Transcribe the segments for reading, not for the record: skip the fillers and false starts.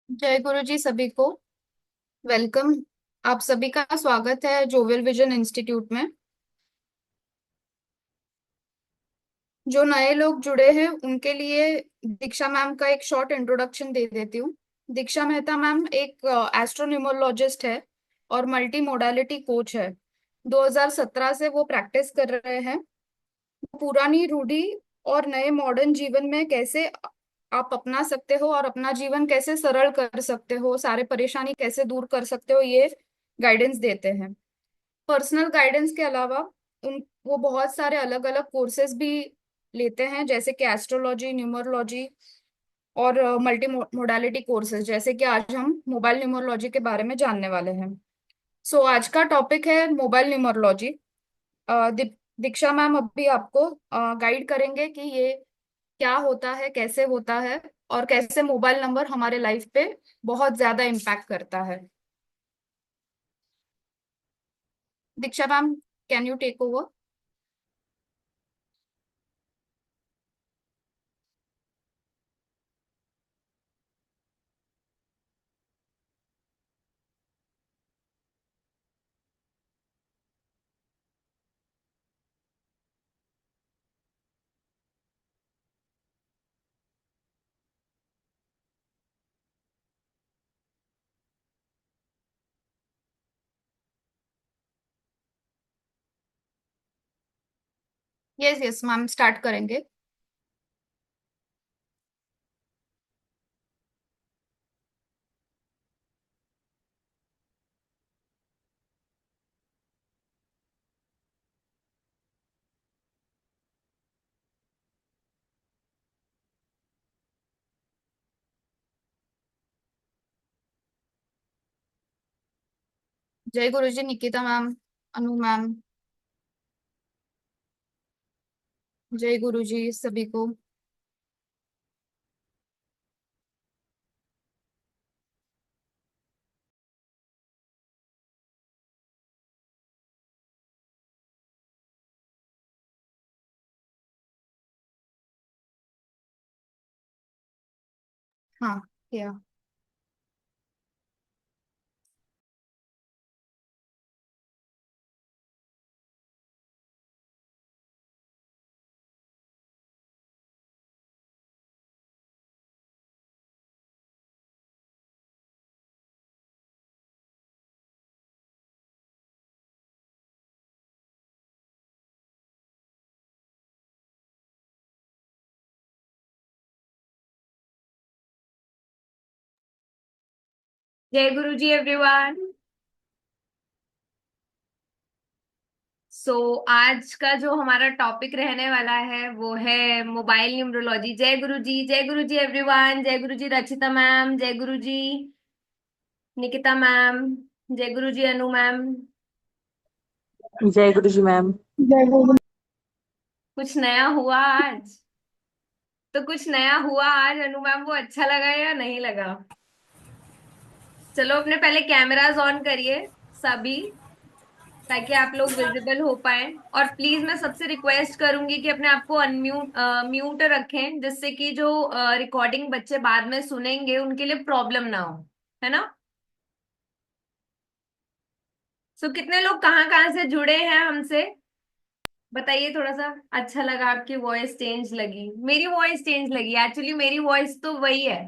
जय गुरु जी सभी को। वेलकम। आप सभी का स्वागत है जोवियल विजन इंस्टीट्यूट में। जो नए लोग जुड़े हैं उनके लिए दीक्षा मैम का एक शॉर्ट इंट्रोडक्शन दे देती हूँ। दीक्षा मेहता मैम एक एस्ट्रोन्यूमरोलॉजिस्ट है और मल्टी मोडालिटी कोच है। 2017 से वो प्रैक्टिस कर रहे हैं। पुरानी रूढ़ी और नए मॉडर्न जीवन में कैसे आप अपना सकते हो और अपना जीवन कैसे सरल कर सकते हो, सारे परेशानी कैसे दूर कर सकते हो, ये गाइडेंस देते हैं। पर्सनल गाइडेंस के अलावा उन वो बहुत सारे अलग अलग कोर्सेज भी लेते हैं, जैसे कि एस्ट्रोलॉजी, न्यूमरोलॉजी और मल्टी मोडालिटी कोर्सेज, जैसे कि आज हम मोबाइल न्यूमरोलॉजी के बारे में जानने वाले हैं। सो आज का टॉपिक है मोबाइल न्यूमरोलॉजी। दीक्षा मैम अभी आपको गाइड करेंगे कि ये क्या होता है, कैसे होता है और कैसे मोबाइल नंबर हमारे लाइफ पे बहुत ज्यादा इम्पैक्ट करता है। Diksha ma'am, can you take over? Yes yes ma'am, start करेंगे। जय गुरु जी निकिता मैम, अनु मैम। जय गुरु जी सभी को। हाँ, किया। जय गुरु जी एवरीवन। सो आज का जो हमारा टॉपिक रहने वाला है वो है मोबाइल न्यूमरोलॉजी। जय गुरु जी, जय गुरु जी एवरीवन। जय गुरु जी रचिता मैम, जय गुरु जी निकिता मैम, जय गुरु जी अनु मैम। जय गुरु जी मैम। कुछ नया हुआ आज? तो कुछ नया हुआ आज अनु मैम, वो अच्छा लगा या नहीं लगा? चलो अपने पहले कैमरास ऑन करिए सभी, ताकि आप लोग विजिबल हो पाए। और प्लीज मैं सबसे रिक्वेस्ट करूंगी कि अपने आप को अनम्यूट म्यूट रखें, जिससे कि जो रिकॉर्डिंग बच्चे बाद में सुनेंगे उनके लिए प्रॉब्लम ना हो, है ना? सो कितने लोग कहाँ कहाँ से जुड़े हैं हमसे, बताइए थोड़ा सा। अच्छा लगा, आपकी वॉइस चेंज लगी, मेरी वॉइस चेंज लगी, एक्चुअली मेरी वॉइस तो वही है।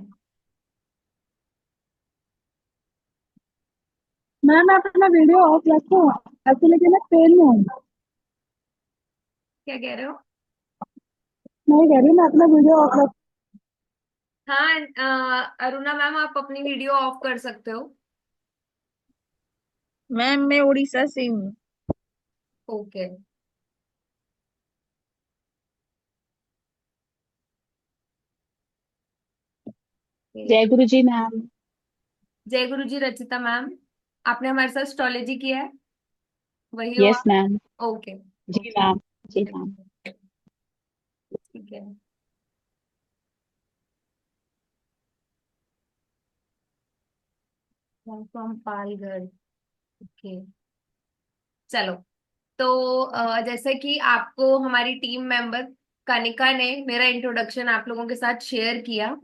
मैम, आप अपना वीडियो ऑफ रखो। एक्चुअली कि मैं ट्रेन में हूँ। क्या कह रहे हो? नहीं कह रही, मैं अपना वीडियो ऑफ रख। हाँ, अरुणा मैम आप अपनी वीडियो ऑफ कर सकते हो। मैम मैं उड़ीसा से हूँ। ओके। जय गुरु जी मैम। जय गुरु जी रचिता मैम, आपने हमारे साथ एस्ट्रोलॉजी किया है, वही हो यस आप? मैम। ओके। जी मैम। जी मैम। ठीक है। फ्रॉम पालगढ़। ओके। चलो। तो जैसे कि आपको हमारी टीम मेंबर कनिका ने मेरा इंट्रोडक्शन आप लोगों के साथ शेयर किया,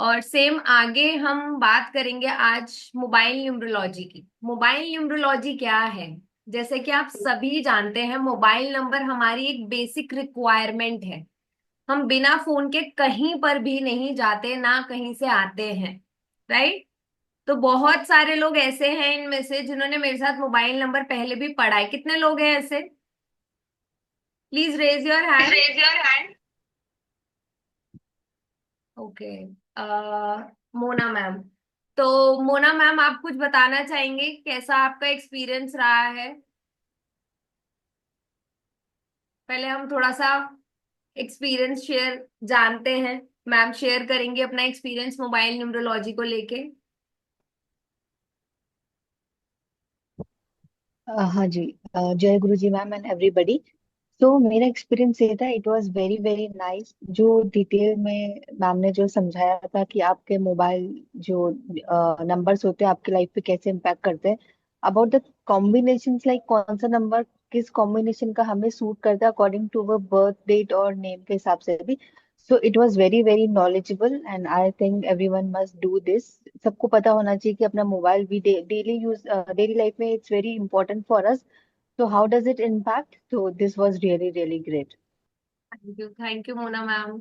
और सेम आगे हम बात करेंगे आज मोबाइल न्यूमरोलॉजी की। मोबाइल न्यूमरोलॉजी क्या है? जैसे कि आप सभी जानते हैं, मोबाइल नंबर हमारी एक बेसिक रिक्वायरमेंट है। हम बिना फोन के कहीं पर भी नहीं जाते, ना कहीं से आते हैं, राइट? तो बहुत सारे लोग ऐसे हैं इनमें से जिन्होंने मेरे साथ मोबाइल नंबर पहले भी पढ़ा है। कितने लोग हैं ऐसे? Please raise your hand. Raise your hand. Okay. Mona ma'am. तो मोना मैम, आप कुछ बताना चाहेंगे, कैसा आपका एक्सपीरियंस रहा है? पहले हम थोड़ा सा एक्सपीरियंस शेयर जानते हैं। मैम शेयर करेंगे अपना एक्सपीरियंस मोबाइल न्यूमरोलॉजी को लेके। हाँ जी। जय गुरु जी मैम एंड एवरीबडी। तो मेरा एक्सपीरियंस ये था, it was very very nice. जो डिटेल में मैम ने जो समझाया था कि आपके मोबाइल जो नंबर्स होते हैं आपकी लाइफ पे कैसे इम्पैक्ट करते हैं, अबाउट द कॉम्बिनेशंस, लाइक कौन सा नंबर किस कॉम्बिनेशन का हमें सूट करता है अकॉर्डिंग टू वो बर्थ डेट और नेम के हिसाब से भी। So it was very very knowledgeable and I think everyone must do this. सबको पता होना चाहिए कि अपना मोबाइल भी डेली यूज, डेली लाइफ में it's very important for us. So how does it impact? So this was really, really great. Thank you Mona ma'am.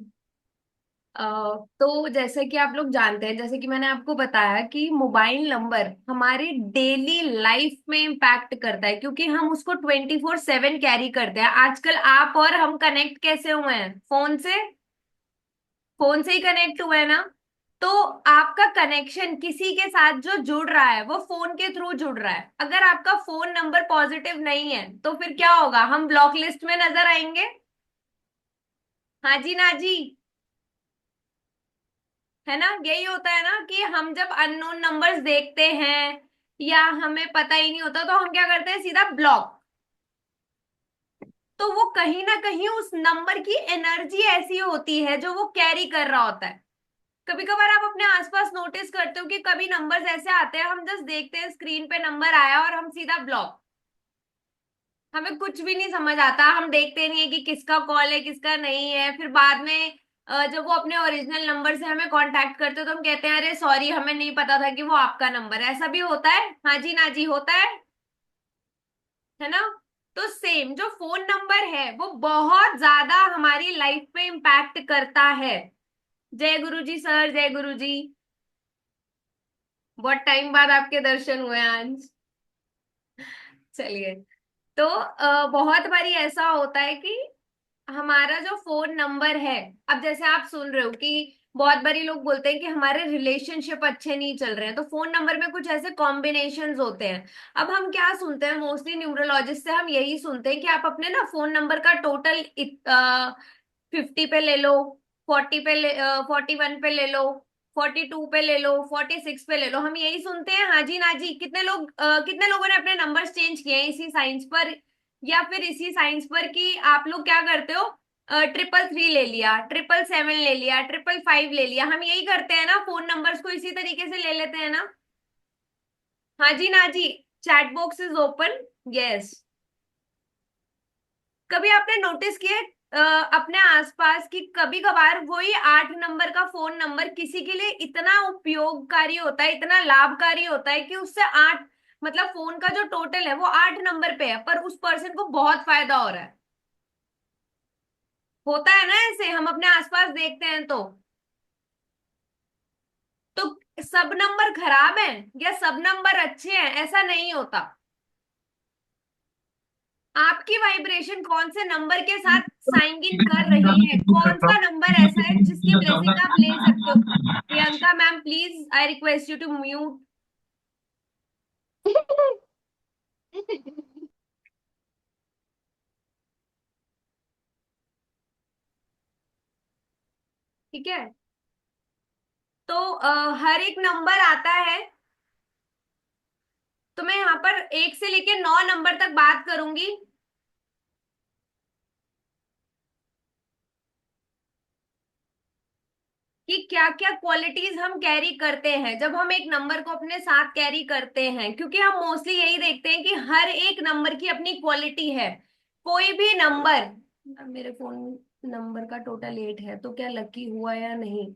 तो जैसे कि आप लोग जानते हैं, जैसे कि मैंने आपको बताया कि मोबाइल नंबर हमारे डेली लाइफ में इम्पैक्ट करता है, क्योंकि हम उसको 24/7 कैरी करते हैं। आजकल आप और हम कनेक्ट कैसे हुए हैं? फोन से। फोन से ही कनेक्ट हुए हैं ना? तो आपका कनेक्शन किसी के साथ जो जुड़ रहा है वो फोन के थ्रू जुड़ रहा है। अगर आपका फोन नंबर पॉजिटिव नहीं है तो फिर क्या होगा? हम ब्लॉक लिस्ट में नजर आएंगे। हाँ जी ना जी, है ना? यही होता है ना कि हम जब अननोन नंबर्स देखते हैं या हमें पता ही नहीं होता तो हम क्या करते हैं? सीधा ब्लॉक। तो वो कहीं ना कहीं उस नंबर की एनर्जी ऐसी होती है जो वो कैरी कर रहा होता है। कभी कभार आप अपने आसपास नोटिस करते हो कि कभी नंबर्स ऐसे आते हैं, हम जस्ट देखते हैं स्क्रीन पे नंबर आया और हम सीधा ब्लॉक। हमें कुछ भी नहीं समझ आता, हम देखते नहीं है कि किसका कॉल है किसका नहीं है। फिर बाद में जब वो अपने ओरिजिनल नंबर से हमें कांटेक्ट करते हो तो हम कहते हैं अरे सॉरी, हमें नहीं पता था कि वो आपका नंबर है। ऐसा भी होता है। हाँ जी ना जी, होता है ना? तो सेम जो फोन नंबर है वो बहुत ज्यादा हमारी लाइफ पे इम्पैक्ट करता है। जय गुरु जी सर, जय गुरु जी। बहुत टाइम बाद आपके दर्शन हुए आज। चलिए। तो बहुत बारी ऐसा होता है कि हमारा जो फोन नंबर है, अब जैसे आप सुन रहे हो कि बहुत बारी लोग बोलते हैं कि हमारे रिलेशनशिप अच्छे नहीं चल रहे हैं, तो फोन नंबर में कुछ ऐसे कॉम्बिनेशंस होते हैं। अब हम क्या सुनते हैं मोस्टली न्यूमरोलॉजिस्ट से? हम यही सुनते हैं कि आप अपने ना फोन नंबर का टोटल 50 पे ले लो, 40 पे ले, 41 पे ले लो, 42 पे ले लो, 46 पे ले लो। हम यही सुनते हैं। हाँ जी ना जी। कितने लोगों ने अपने नंबर्स चेंज किए हैं इसी साइंस पर, या फिर इसी साइंस पर कि आप लोग क्या करते हो? 333 ले लिया, 777 ले लिया, 555 ले लिया। हम यही करते हैं ना, फोन नंबर्स को इसी तरीके से ले लेते हैं ना? हाँ जी ना जी। Chat box is open. Yes. कभी आपने नोटिस किया है, अपने आसपास की कभी कभार वही 8 नंबर का फोन नंबर किसी के लिए इतना उपयोगकारी होता है, इतना लाभकारी होता है कि उससे आठ, मतलब फोन का जो टोटल है वो 8 नंबर पे है, पर उस पर्सन को बहुत फायदा हो रहा है। होता है ना ऐसे? हम अपने आसपास देखते हैं तो सब नंबर खराब हैं या सब नंबर अच्छे हैं? ऐसा नहीं होता। आपकी वाइब्रेशन कौन से नंबर के साथ साइन इन कर रही है, कौन सा नंबर ऐसा है जिसकी ब्लेसिंग आप ले सकते हो? Priyanka ma'am please, I request you to mute. ठीक है। तो हर एक नंबर आता है। तो मैं यहाँ पर 1 से लेके 9 नंबर तक बात करूंगी कि क्या क्या क्वालिटीज हम कैरी करते हैं जब हम एक नंबर को अपने साथ कैरी करते हैं। क्योंकि हम मोस्टली यही देखते हैं कि हर एक नंबर की अपनी क्वालिटी है। कोई भी नंबर, मेरे फोन नंबर का टोटल 8 है तो क्या लकी हुआ या नहीं?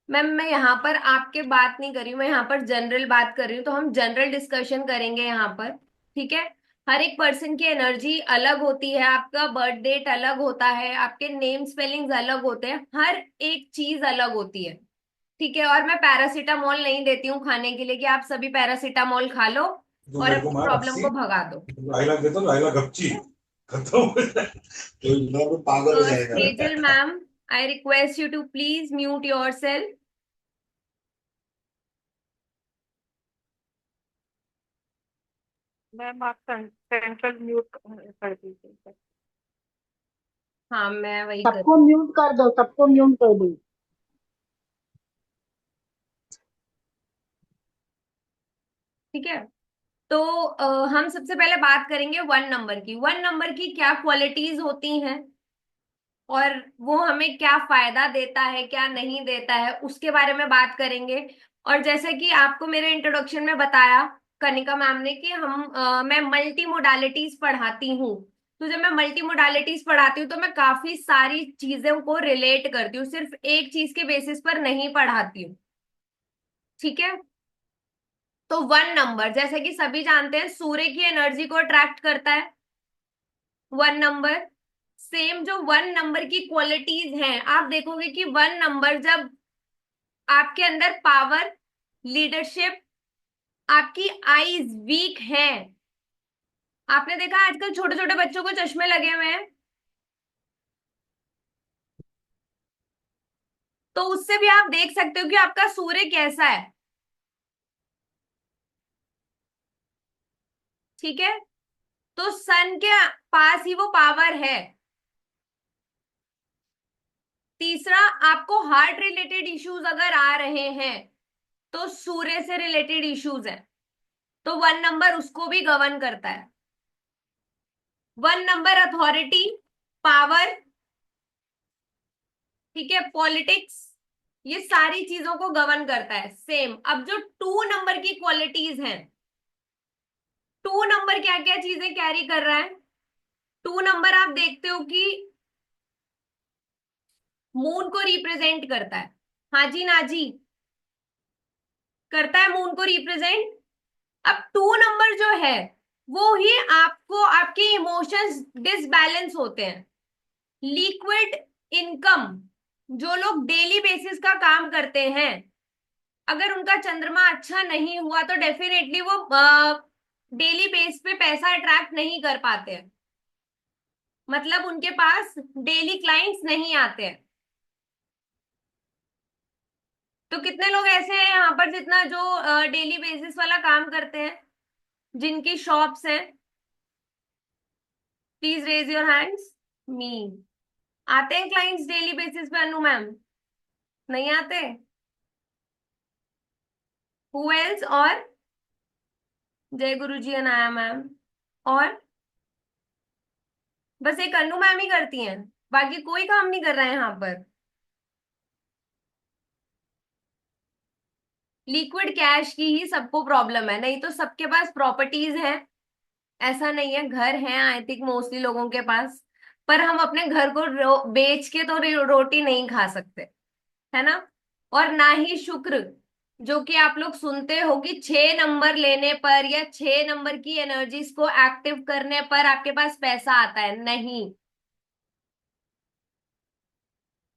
मैम मैं यहाँ पर आपके बात नहीं कर रही हूँ, मैं यहाँ पर जनरल बात कर रही हूँ, तो हम जनरल डिस्कशन करेंगे यहाँ पर। ठीक है। हर एक पर्सन की एनर्जी अलग होती है, आपका बर्थ डेट अलग होता है, आपके नेम स्पेलिंग्स अलग होते हैं, हर एक चीज अलग होती है। ठीक है। और मैं पैरासीटामोल नहीं देती हूँ खाने के लिए कि आप सभी पैरासीटामोल खा लो तू और मेरे को अपनी मार प्रॉब्लम हंसी, को भगा दो। लाइला देता लाइला गपची खत्म हो जाए, तो इंदौर में पागल हो जाएगा। Sejal ma'am, I request you to please mute yourself. Ma'am आप सेंट्रल म्यूट कर दीजिए। हाँ मैं वही कर। सबको म्यूट कर दो, सबको म्यूट कर दो। ठीक है। तो हम सबसे पहले बात करेंगे वन नंबर की। वन नंबर की क्या क्वालिटीज होती हैं और वो हमें क्या फायदा देता है क्या नहीं देता है उसके बारे में बात करेंगे। और जैसे कि आपको मेरे इंट्रोडक्शन में बताया कनिका मैम ने कि मैं मल्टी मोडालिटीज पढ़ाती हूँ। तो जब मैं मल्टी मोडालिटीज पढ़ाती हूँ तो मैं काफी सारी चीजों को रिलेट करती हूँ, सिर्फ एक चीज के बेसिस पर नहीं पढ़ाती हूँ। ठीक है। तो वन नंबर जैसे कि सभी जानते हैं सूर्य की एनर्जी को अट्रैक्ट करता है वन नंबर। सेम जो वन नंबर की क्वालिटीज हैं, आप देखोगे कि वन नंबर जब आपके अंदर पावर, लीडरशिप, आपकी आईज वीक हैं। आपने देखा आजकल छोटे छोटे बच्चों को चश्मे लगे हुए हैं, तो उससे भी आप देख सकते हो कि आपका सूर्य कैसा है। ठीक है। तो सन के पास ही वो पावर है। तीसरा, आपको हार्ट रिलेटेड इश्यूज अगर आ रहे हैं तो सूर्य से रिलेटेड इश्यूज है, तो वन नंबर उसको भी गवर्न करता है। वन नंबर अथॉरिटी, पावर, ठीक है, पॉलिटिक्स, ये सारी चीजों को गवर्न करता है। सेम अब जो टू नंबर की क्वालिटीज हैं, टू नंबर क्या क्या चीजें कैरी कर रहा है। टू नंबर आप देखते हो कि मून को रिप्रेजेंट करता है। हाँ जी ना जी, करता है मून को रिप्रेजेंट। अब टू नंबर जो है वो ही आपको, आपके इमोशंस डिसबैलेंस होते हैं। लिक्विड इनकम, जो लोग डेली बेसिस का काम करते हैं, अगर उनका चंद्रमा अच्छा नहीं हुआ तो डेफिनेटली वो डेली बेस पे पैसा अट्रैक्ट नहीं कर पाते हैं, मतलब उनके पास डेली क्लाइंट्स नहीं आते हैं। तो कितने लोग ऐसे हैं यहाँ पर जितना जो डेली बेसिस वाला काम करते हैं, जिनकी शॉप्स हैं? Please raise your hands. Me, आते हैं क्लाइंट्स डेली बेसिस पे अनु मैम? नहीं आते। Who else? और जय गुरु जी अनाया मैम, और बस एक अनु मैम ही करती हैं, बाकी कोई काम नहीं कर रहा है यहाँ पर। लिक्विड कैश की ही सबको प्रॉब्लम है, नहीं तो सबके पास प्रॉपर्टीज है। ऐसा नहीं है, घर है आई थिंक मोस्टली लोगों के पास, पर हम अपने घर को बेच के तो रोटी नहीं खा सकते, है ना। और ना ही शुक्र, जो कि आप लोग सुनते हो कि 6 नंबर लेने पर या 6 नंबर की एनर्जीज को एक्टिव करने पर आपके पास पैसा आता है, नहीं।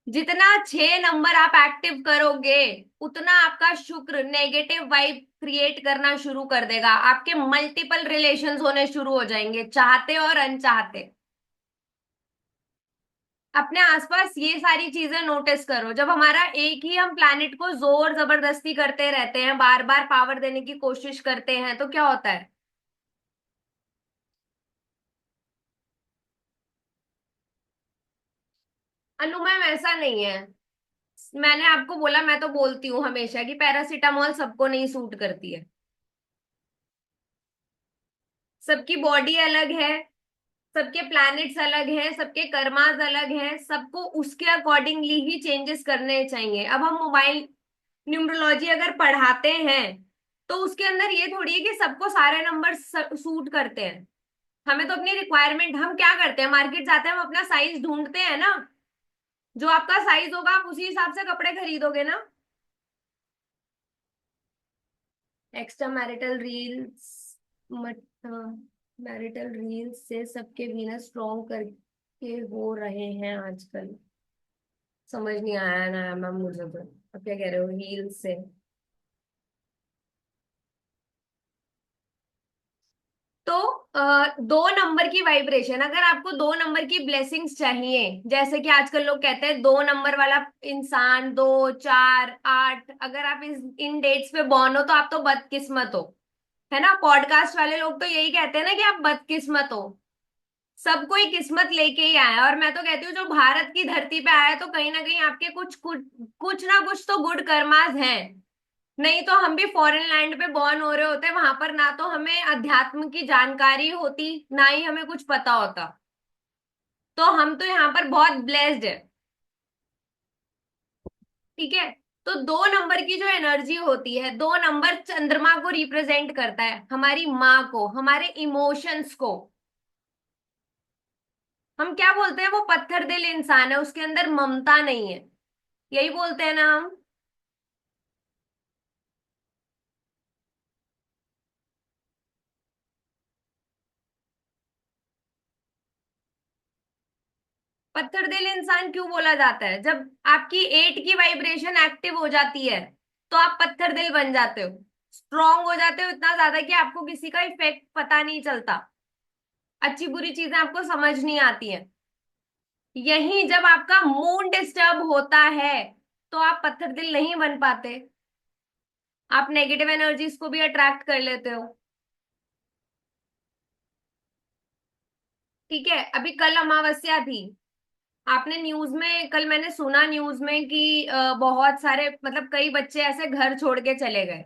जितना 6 नंबर आप एक्टिव करोगे उतना आपका शुक्र नेगेटिव वाइब क्रिएट करना शुरू कर देगा, आपके मल्टीपल रिलेशंस होने शुरू हो जाएंगे, चाहते और अनचाहते। अपने आसपास ये सारी चीजें नोटिस करो, जब हमारा एक ही हम प्लैनेट को जोर जबरदस्ती करते रहते हैं, बार बार पावर देने की कोशिश करते हैं, तो क्या होता है? अनु मैम ऐसा नहीं है, मैंने आपको बोला, मैं तो बोलती हूँ हमेशा कि पैरासीटामोल सबको नहीं सूट करती है। सबकी बॉडी अलग है, सबके प्लैनेट्स अलग हैं, सबके कर्मास अलग हैं, सबको उसके अकॉर्डिंगली ही चेंजेस करने चाहिए। अब हम मोबाइल न्यूमरोलॉजी अगर पढ़ाते हैं तो उसके अंदर ये थोड़ी है कि सबको सारे नंबर सूट करते हैं। हमें तो अपनी रिक्वायरमेंट, हम क्या करते हैं, मार्केट जाते हैं, हम अपना साइज ढूंढते हैं ना। जो आपका साइज होगा आप उसी हिसाब से कपड़े खरीदोगे ना। Extra marital reels, marital reels से सबके वीनस स्ट्रॉन्ग करके हो रहे हैं आजकल। समझ नहीं आया ना मैम मुझे तो, अब क्या कह रहे हो रील्स से? तो 2 नंबर की वाइब्रेशन, अगर आपको 2 नंबर की ब्लेसिंग्स चाहिए, जैसे कि आजकल लोग कहते हैं 2 नंबर वाला इंसान, 2, 4, 8, अगर आप इन डेट्स पे बॉर्न हो तो आप तो बदकिस्मत हो, है ना। पॉडकास्ट वाले लोग तो यही कहते हैं ना कि आप बदकिस्मत हो। सब कोई किस्मत लेके ही आया है, और मैं तो कहती हूँ जो भारत की धरती पे आया है तो कहीं ना कहीं आपके कुछ कुछ कुछ ना कुछ तो गुड कर्मास हैं। नहीं तो हम भी फॉरेन लैंड पे बॉर्न हो रहे होते, वहां पर ना तो हमें अध्यात्म की जानकारी होती, ना ही हमें कुछ पता होता। तो हम तो यहाँ पर बहुत ब्लेस्ड है। ठीक है। तो 2 नंबर की जो एनर्जी होती है, 2 नंबर चंद्रमा को रिप्रेजेंट करता है, हमारी माँ को, हमारे इमोशंस को। हम क्या बोलते हैं, वो पत्थर दिल इंसान है, उसके अंदर ममता नहीं है, यही बोलते हैं ना हम। पत्थर दिल इंसान क्यों बोला जाता है? जब आपकी 8 की वाइब्रेशन एक्टिव हो जाती है तो आप पत्थर दिल बन जाते हो, स्ट्रांग हो जाते हो इतना ज्यादा कि आपको किसी का इफेक्ट पता नहीं चलता, अच्छी बुरी चीजें आपको समझ नहीं आती हैं। यही जब आपका मूड डिस्टर्ब होता है तो आप पत्थर दिल नहीं बन पाते, आप नेगेटिव एनर्जीज को भी अट्रैक्ट कर लेते हो। ठीक है। अभी कल अमावस्या थी, आपने न्यूज में, कल मैंने सुना न्यूज में कि बहुत सारे, मतलब कई बच्चे ऐसे घर छोड़ के चले गए।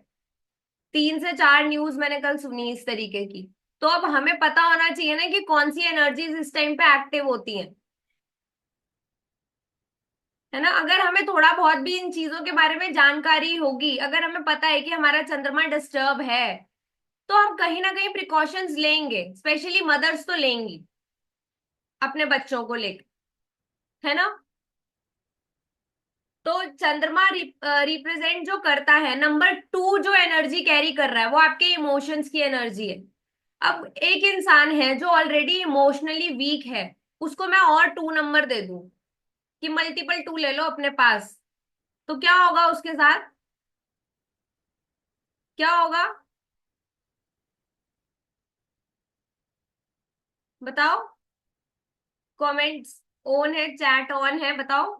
3 से 4 न्यूज मैंने कल सुनी इस तरीके की। तो अब हमें पता होना चाहिए ना कि कौन सी एनर्जीज इस टाइम पे एक्टिव होती हैं, है ना। अगर हमें थोड़ा बहुत भी इन चीजों के बारे में जानकारी होगी, अगर हमें पता है कि हमारा चंद्रमा डिस्टर्ब है, तो हम कहीं ना कहीं प्रिकॉशंस लेंगे, स्पेशली मदर्स तो लेंगी अपने बच्चों को लेकर, है ना। तो चंद्रमा रिप्रेजेंट जो करता है, नंबर 2 जो एनर्जी कैरी कर रहा है वो आपके इमोशंस की एनर्जी है। अब एक इंसान है जो ऑलरेडी इमोशनली वीक है, उसको मैं और 2 नंबर दे दूं कि मल्टीपल 2 ले लो अपने पास, तो क्या होगा उसके साथ? क्या होगा बताओ? कमेंट्स ऑन है, चैट ऑन है, बताओ।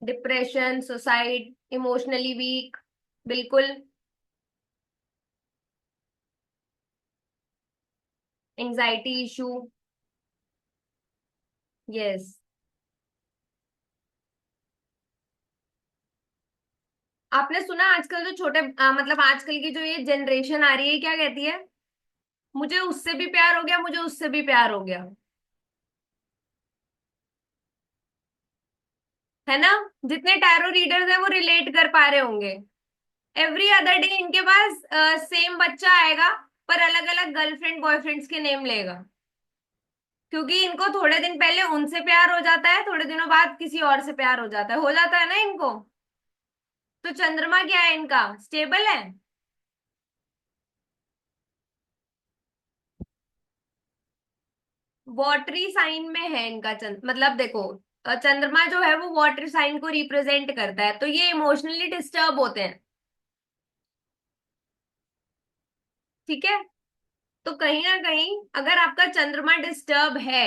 डिप्रेशन, सुसाइड, इमोशनली वीक, बिल्कुल, एंजाइटी इशू, यस। आपने सुना आजकल जो छोटे मतलब आजकल की जो ये जनरेशन आ रही है क्या कहती है? मुझे उससे भी प्यार हो गया, मुझे उससे भी प्यार हो गया, है ना। जितने टैरो रीडर्स हैं वो रिलेट कर पा रहे होंगे। एवरी अदर डे इनके पास सेम बच्चा आएगा, पर अलग अलग गर्लफ्रेंड बॉयफ्रेंड्स के नेम लेगा, क्योंकि इनको थोड़े दिन पहले उनसे प्यार हो जाता है, थोड़े दिनों बाद किसी और से प्यार हो जाता है ना इनको। तो चंद्रमा क्या है इनका, स्टेबल है। वॉटरी साइन में है इनका मतलब देखो, चंद्रमा जो है वो वाटर साइन को रिप्रेजेंट करता है, तो ये इमोशनली डिस्टर्ब होते हैं। ठीक है। तो कहीं ना कहीं अगर आपका चंद्रमा डिस्टर्ब है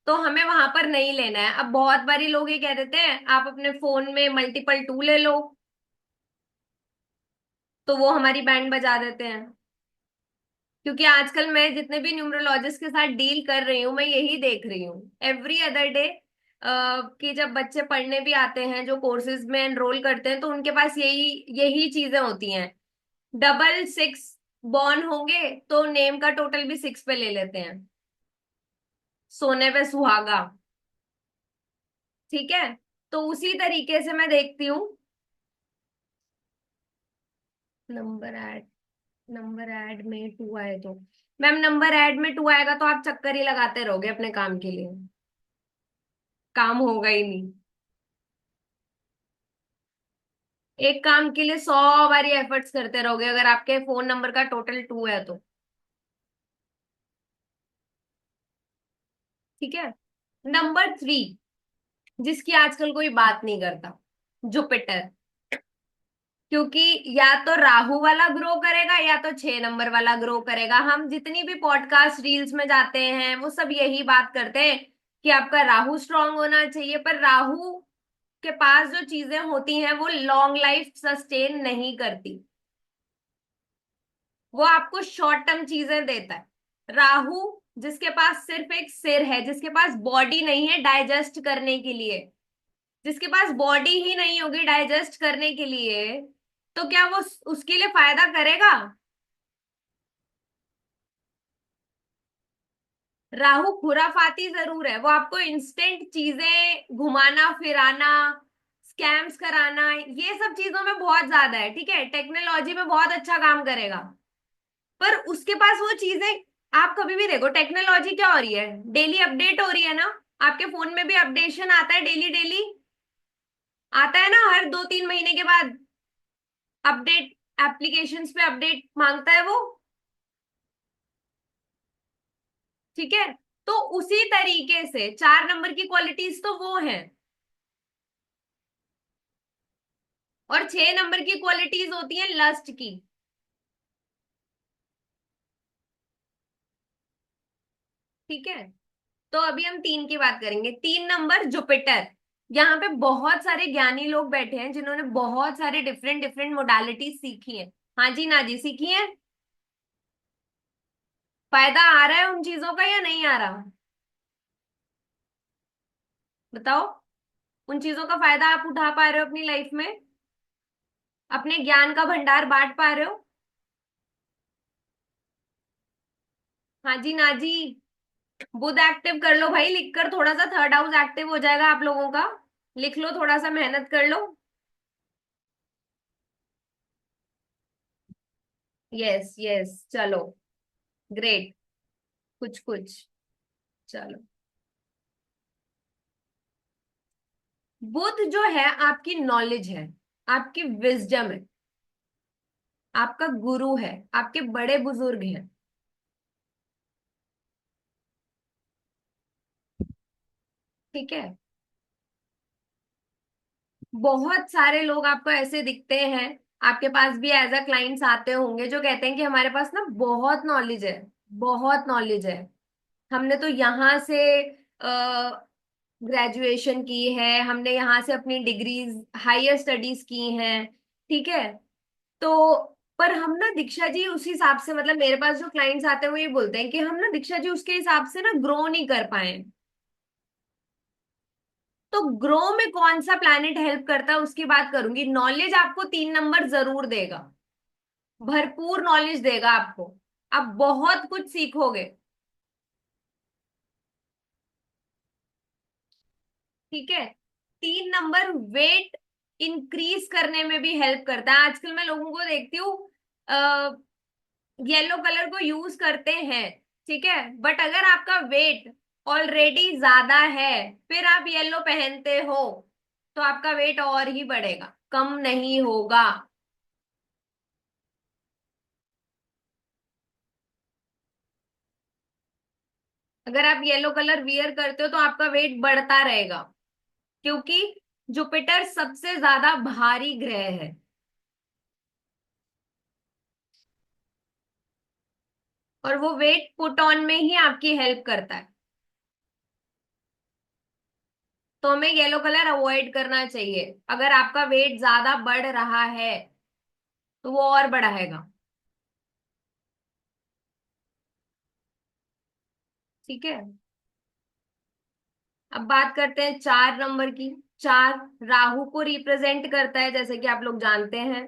तो हमें वहां पर नहीं लेना है। अब बहुत बारी लोग ये कह देते हैं आप अपने फोन में मल्टीपल 2 ले लो, तो वो हमारी बैंड बजा देते हैं। क्योंकि आजकल मैं जितने भी न्यूमरोलॉजिस्ट के साथ डील कर रही हूँ, मैं यही देख रही हूँ एवरी अदर डे, कि जब बच्चे पढ़ने भी आते हैं, जो कोर्सेज में एनरोल करते हैं, तो उनके पास यही यही चीजें होती हैं। 666 बॉर्न होंगे तो नेम का टोटल भी 6 पे ले लेते हैं, सोने पे सुहागा। ठीक है। तो उसी तरीके से मैं देखती हूँ। नंबर ऐड, नंबर ऐड में 2 आए तो, मैम नंबर ऐड में 2 आएगा तो आप चक्कर ही लगाते रहोगे अपने काम के लिए, काम होगा ही नहीं। एक काम के लिए 100 बारी एफर्ट्स करते रहोगे अगर आपके फोन नंबर का टोटल 2 है तो। ठीक है। नंबर 3, जिसकी आजकल कोई बात नहीं करता, जुपिटर। क्योंकि या तो राहु वाला ग्रो करेगा या तो 6 नंबर वाला ग्रो करेगा। हम जितनी भी पॉडकास्ट रील्स में जाते हैं वो सब यही बात करते हैं कि आपका राहु स्ट्रांग होना चाहिए, पर राहु के पास जो चीजें होती हैं वो लॉन्ग लाइफ सस्टेन नहीं करती। वो आपको शॉर्ट टर्म चीजें देता है। राहु जिसके पास सिर्फ एक सिर है, जिसके पास बॉडी नहीं है डाइजेस्ट करने के लिए, जिसके पास बॉडी ही नहीं होगी डाइजेस्ट करने के लिए, तो क्या वो उसके लिए फायदा करेगा? राहु खुराफाती जरूर है, वो आपको इंस्टेंट चीजें घुमाना फिराना, स्कैम्स कराना, ये सब चीजों में बहुत ज्यादा है। ठीक है, टेक्नोलॉजी में बहुत अच्छा काम करेगा, पर उसके पास वो चीजें। आप कभी भी देखो टेक्नोलॉजी क्या हो रही है, डेली अपडेट हो रही है ना। आपके फोन में भी अपडेशन आता है, डेली डेली आता है ना, हर 2-3 महीने के बाद अपडेट, एप्लीकेशंस पे अपडेट मांगता है वो। ठीक है, तो उसी तरीके से 4 नंबर की क्वालिटीज तो वो हैं, और 6 नंबर की क्वालिटीज होती है लस्ट की। ठीक है, तो अभी हम 3 की बात करेंगे। 3 नंबर जुपिटर। यहाँ पे बहुत सारे ज्ञानी लोग बैठे हैं जिन्होंने बहुत सारे डिफरेंट डिफरेंट मोडालिटी सीखी है। हाँ जी ना जी, सीखी है। फायदा आ रहा है उन चीजों का या नहीं आ रहा? बताओ। उन चीजों का फायदा आप उठा पा रहे हो अपनी लाइफ में? अपने ज्ञान का भंडार बांट पा रहे हो? हाँ जी ना जी। बुध एक्टिव कर लो भाई, लिखकर थोड़ा सा थर्ड हाउस एक्टिव हो जाएगा आप लोगों का। लिख लो, थोड़ा सा मेहनत कर लो। यस यस, चलो, ग्रेट। कुछ कुछ, चलो। बुध जो है आपकी नॉलेज है, आपकी विजडम है, आपका गुरु है, आपके बड़े बुजुर्ग हैं। ठीक है, बहुत सारे लोग आपको ऐसे दिखते हैं, आपके पास भी एज अ क्लाइंट्स आते होंगे जो कहते हैं कि हमारे पास ना बहुत नॉलेज है, बहुत नॉलेज है। हमने तो यहाँ से ग्रेजुएशन की है, हमने यहाँ से अपनी डिग्रीज हायर स्टडीज की हैं। ठीक है, तो पर हम ना दीक्षा जी उस हिसाब से, मतलब मेरे पास जो क्लाइंट्स आते हैं वो ये बोलते हैं कि हम ना दीक्षा जी उसके हिसाब से ना ग्रो नहीं कर पाए। तो ग्रो में कौन सा प्लैनेट हेल्प करता है उसकी बात करूंगी। नॉलेज आपको 3 नंबर जरूर देगा, भरपूर नॉलेज देगा आपको, आप बहुत कुछ सीखोगे। ठीक है, 3 नंबर वेट इंक्रीज करने में भी हेल्प करता है। आजकल मैं लोगों को देखती हूँ येलो कलर को यूज करते हैं, ठीक है, बट अगर आपका वेट ऑलरेडी ज्यादा है फिर आप येलो पहनते हो तो आपका वेट और ही बढ़ेगा, कम नहीं होगा। अगर आप येलो कलर वियर करते हो तो आपका वेट बढ़ता रहेगा, क्योंकि जुपिटर सबसे ज्यादा भारी ग्रह है, और वो वेट पुट ऑन में ही आपकी हेल्प करता है। तो हमें येलो कलर अवॉइड करना चाहिए। अगर आपका वेट ज्यादा बढ़ रहा है तो वो और बढ़ाएगा। ठीक है, अब बात करते हैं 4 नंबर की। 4 राहु को रिप्रेजेंट करता है, जैसे कि आप लोग जानते हैं।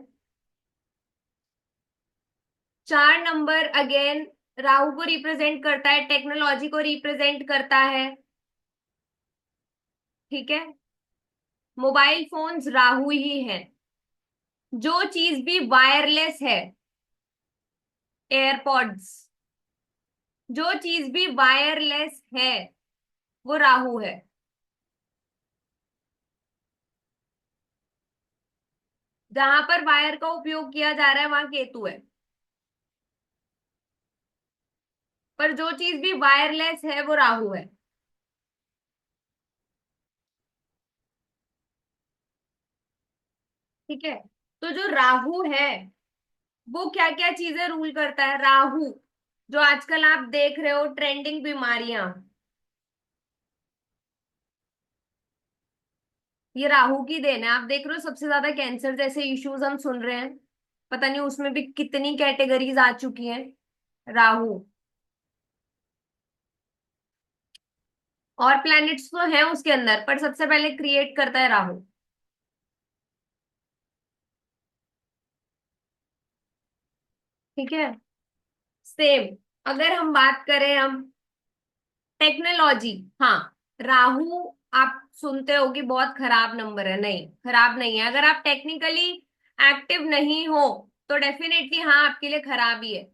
4 नंबर अगेन राहु को रिप्रेजेंट करता है, टेक्नोलॉजी को रिप्रेजेंट करता है। ठीक है, मोबाइल फोन्स राहु ही है। जो चीज भी वायरलेस है, एयरपॉड्स, जो चीज भी वायरलेस है वो राहु है। जहां पर वायर का उपयोग किया जा रहा है वहां केतु है। पर जो चीज भी वायरलेस है वो राहु है। ठीक है। तो जो राहु है वो क्या क्या चीजें रूल करता है। राहु, जो आजकल आप देख रहे हो ट्रेंडिंग बीमारियां, ये राहु की देन है। आप देख रहे हो सबसे ज्यादा कैंसर जैसे इश्यूज हम सुन रहे हैं, पता नहीं उसमें भी कितनी कैटेगरीज आ चुकी हैं। राहु और प्लैनेट्स तो हैं उसके अंदर, पर सबसे पहले क्रिएट करता है राहु। ठीक है। सेम, अगर हम बात करें हम टेक्नोलॉजी, हाँ, राहु आप सुनते हो कि बहुत खराब नंबर है। नहीं, खराब नहीं है। अगर आप टेक्निकली एक्टिव नहीं हो तो डेफिनेटली हाँ आपके लिए खराब ही है।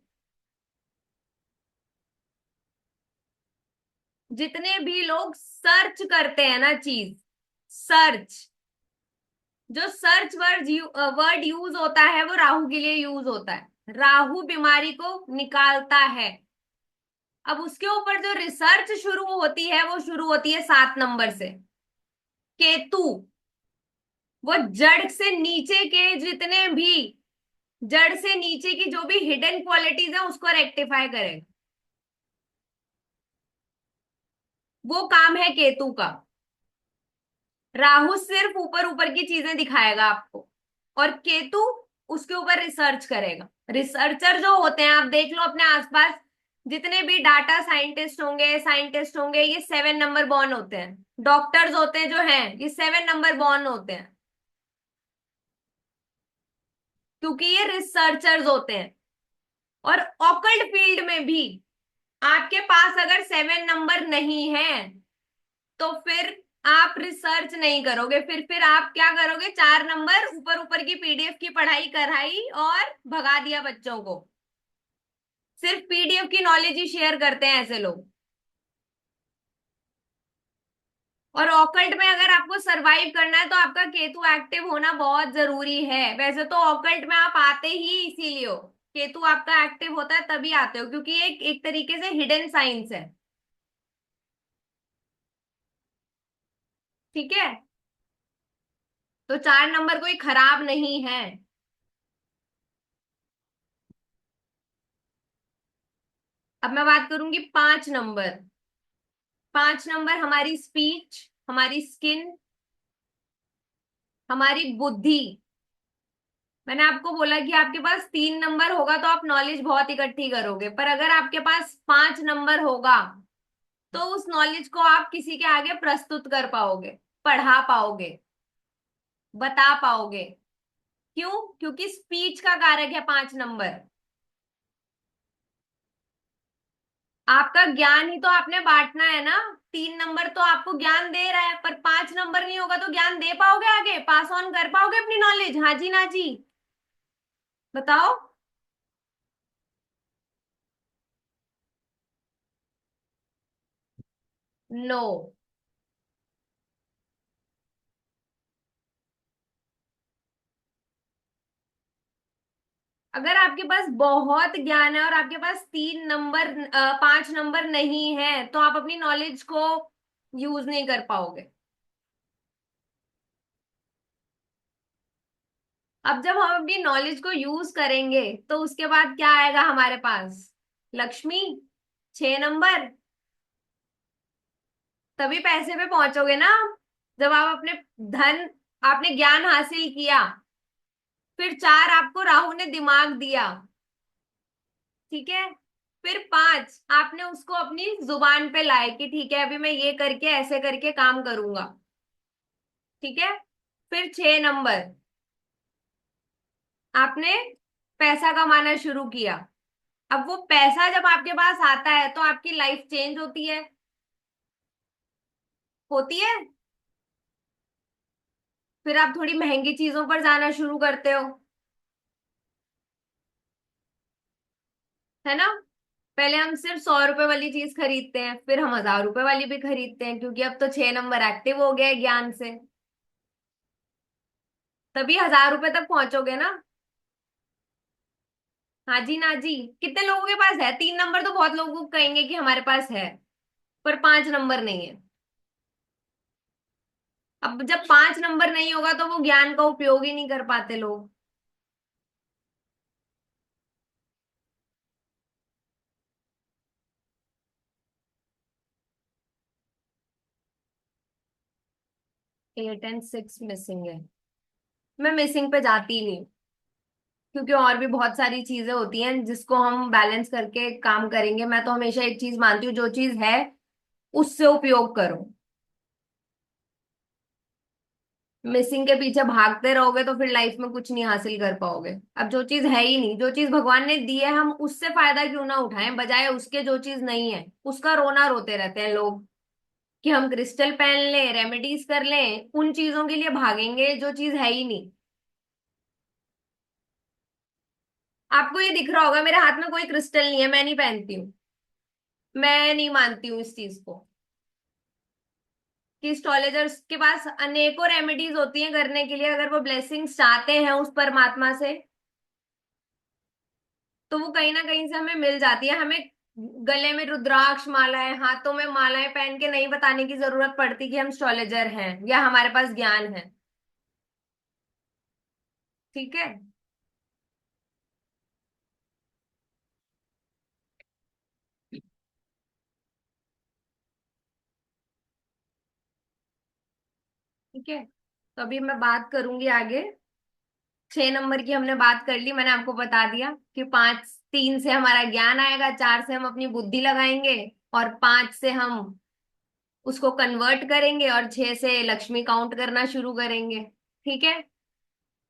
जितने भी लोग सर्च करते हैं ना चीज, सर्च, जो सर्च वर्ड यूज होता है वो राहु के लिए यूज होता है। राहु बीमारी को निकालता है। अब उसके ऊपर जो रिसर्च शुरू होती है वो शुरू होती है 7 नंबर से। केतु, वो जड़ से नीचे के जितने भी, जड़ से नीचे की जो भी हिडन क्वालिटीज है उसको रेक्टिफाई करेगा। वो काम है केतु का। राहु सिर्फ ऊपर ऊपर की चीजें दिखाएगा आपको, और केतु उसके ऊपर रिसर्च करेगा। रिसर्चर जो होते हैं, आप देख लो अपने आसपास जितने भी डाटा साइंटिस्ट होंगे ये 7 नंबर बॉर्न होते हैं। डॉक्टर्स होते हैं जो हैं ये 7 नंबर बॉर्न होते हैं, क्योंकि ये रिसर्चर्स होते हैं। और ऑकल्ट फील्ड में भी आपके पास अगर 7 नंबर नहीं है तो फिर आप रिसर्च नहीं करोगे। फिर आप क्या करोगे, 4 नंबर ऊपर ऊपर की पीडीएफ की पढ़ाई कराई और भगा दिया बच्चों को। सिर्फ पीडीएफ की नॉलेज ही शेयर करते हैं ऐसे लोग। और ऑकल्ट में अगर आपको सरवाइव करना है तो आपका केतु एक्टिव होना बहुत जरूरी है। वैसे तो ऑकल्ट में आप आते ही इसीलिए हो, केतु आपका एक्टिव होता है तभी आते हो, क्योंकि एक एक तरीके से हिडन साइंस है। ठीक है। तो 4 नंबर कोई खराब नहीं है। अब मैं बात करूंगी 5 नंबर। 5 नंबर हमारी स्पीच, हमारी स्किन, हमारी बुद्धि। मैंने आपको बोला कि आपके पास 3 नंबर होगा तो आप नॉलेज बहुत इकट्ठी करोगे, पर अगर आपके पास 5 नंबर होगा तो उस नॉलेज को आप किसी के आगे प्रस्तुत कर पाओगे, पढ़ा पाओगे, बता पाओगे। क्यों? क्योंकि स्पीच का कारक है 5 नंबर। आपका ज्ञान ही तो आपने बांटना है ना। 3 नंबर तो आपको ज्ञान दे रहा है, पर 5 नंबर नहीं होगा तो ज्ञान दे पाओगे, आगे पास ऑन कर पाओगे अपनी नॉलेज? हाँ जी ना जी, बताओ। नो। अगर आपके पास बहुत ज्ञान है और आपके पास 3 नंबर 5 नंबर नहीं है तो आप अपनी नॉलेज को यूज नहीं कर पाओगे। अब जब हम अपनी नॉलेज को यूज करेंगे तो उसके बाद क्या आएगा हमारे पास? लक्ष्मी। 6 नंबर, तभी पैसे पे पहुंचोगे ना, जब आप अपने धन, आपने ज्ञान हासिल किया। फिर 4 आपको राहु ने दिमाग दिया। ठीक है। फिर 5 आपने उसको अपनी जुबान पे लाए कि ठीक है अभी मैं ये करके ऐसे करके काम करूंगा। ठीक है। फिर 6 नंबर आपने पैसा कमाना शुरू किया। अब वो पैसा जब आपके पास आता है तो आपकी लाइफ चेंज होती है, होती है। फिर आप थोड़ी महंगी चीजों पर जाना शुरू करते हो, है ना। पहले हम सिर्फ 100 रुपए वाली चीज खरीदते हैं, फिर हम 1000 रुपए वाली भी खरीदते हैं, क्योंकि अब तो 6 नंबर एक्टिव हो गया है ज्ञान से। तभी 1000 रुपए तक पहुंचोगे ना। हाँ जी ना जी। कितने लोगों के पास है? 3 नंबर तो बहुत लोगों को कहेंगे कि हमारे पास है, पर 5 नंबर नहीं है। अब जब 5 नंबर नहीं होगा तो वो ज्ञान का उपयोग ही नहीं कर पाते लोग। एट एंड सिक्स मिसिंग है। मैं मिसिंग पे जाती ही नहीं, क्योंकि और भी बहुत सारी चीजें होती हैं जिसको हम बैलेंस करके काम करेंगे। मैं तो हमेशा एक चीज मानती हूँ, जो चीज है उससे उपयोग करो। मिसिंग के पीछे भागते रहोगे तो फिर लाइफ में कुछ नहीं हासिल कर पाओगे। अब जो चीज है ही नहीं, जो चीज भगवान ने दी है, हम उससे फायदा क्यों ना उठाएं, बजाय उसके जो चीज नहीं है उसका रोना रोते रहते हैं लोग कि हम क्रिस्टल पहन लें, रेमेडीज कर लें, उन चीजों के लिए भागेंगे जो चीज है ही नहीं। आपको ये दिख रहा होगा मेरे हाथ में कोई क्रिस्टल नहीं है, मैं नहीं पहनती हूँ। मैं नहीं मानती हूँ इस चीज को कि एस्ट्रोलॉजर्स के पास अनेकों रेमेडीज होती हैं करने के लिए। अगर वो ब्लेसिंग्स चाहते हैं उस परमात्मा से, तो वो कहीं ना कहीं से हमें मिल जाती है। हमें गले में रुद्राक्ष मालाएं, हाथों में मालाएं पहन के नहीं बताने की जरूरत पड़ती कि हम एस्ट्रोलॉजर हैं या हमारे पास ज्ञान है। ठीक है। ठीक है, तो अभी मैं बात करूंगी आगे। 6 नंबर की हमने बात कर ली, मैंने आपको बता दिया कि 3 से हमारा ज्ञान आएगा, 4 से हम अपनी बुद्धि लगाएंगे, और 5 से हम उसको कन्वर्ट करेंगे, और 6 से लक्ष्मी काउंट करना शुरू करेंगे। ठीक है।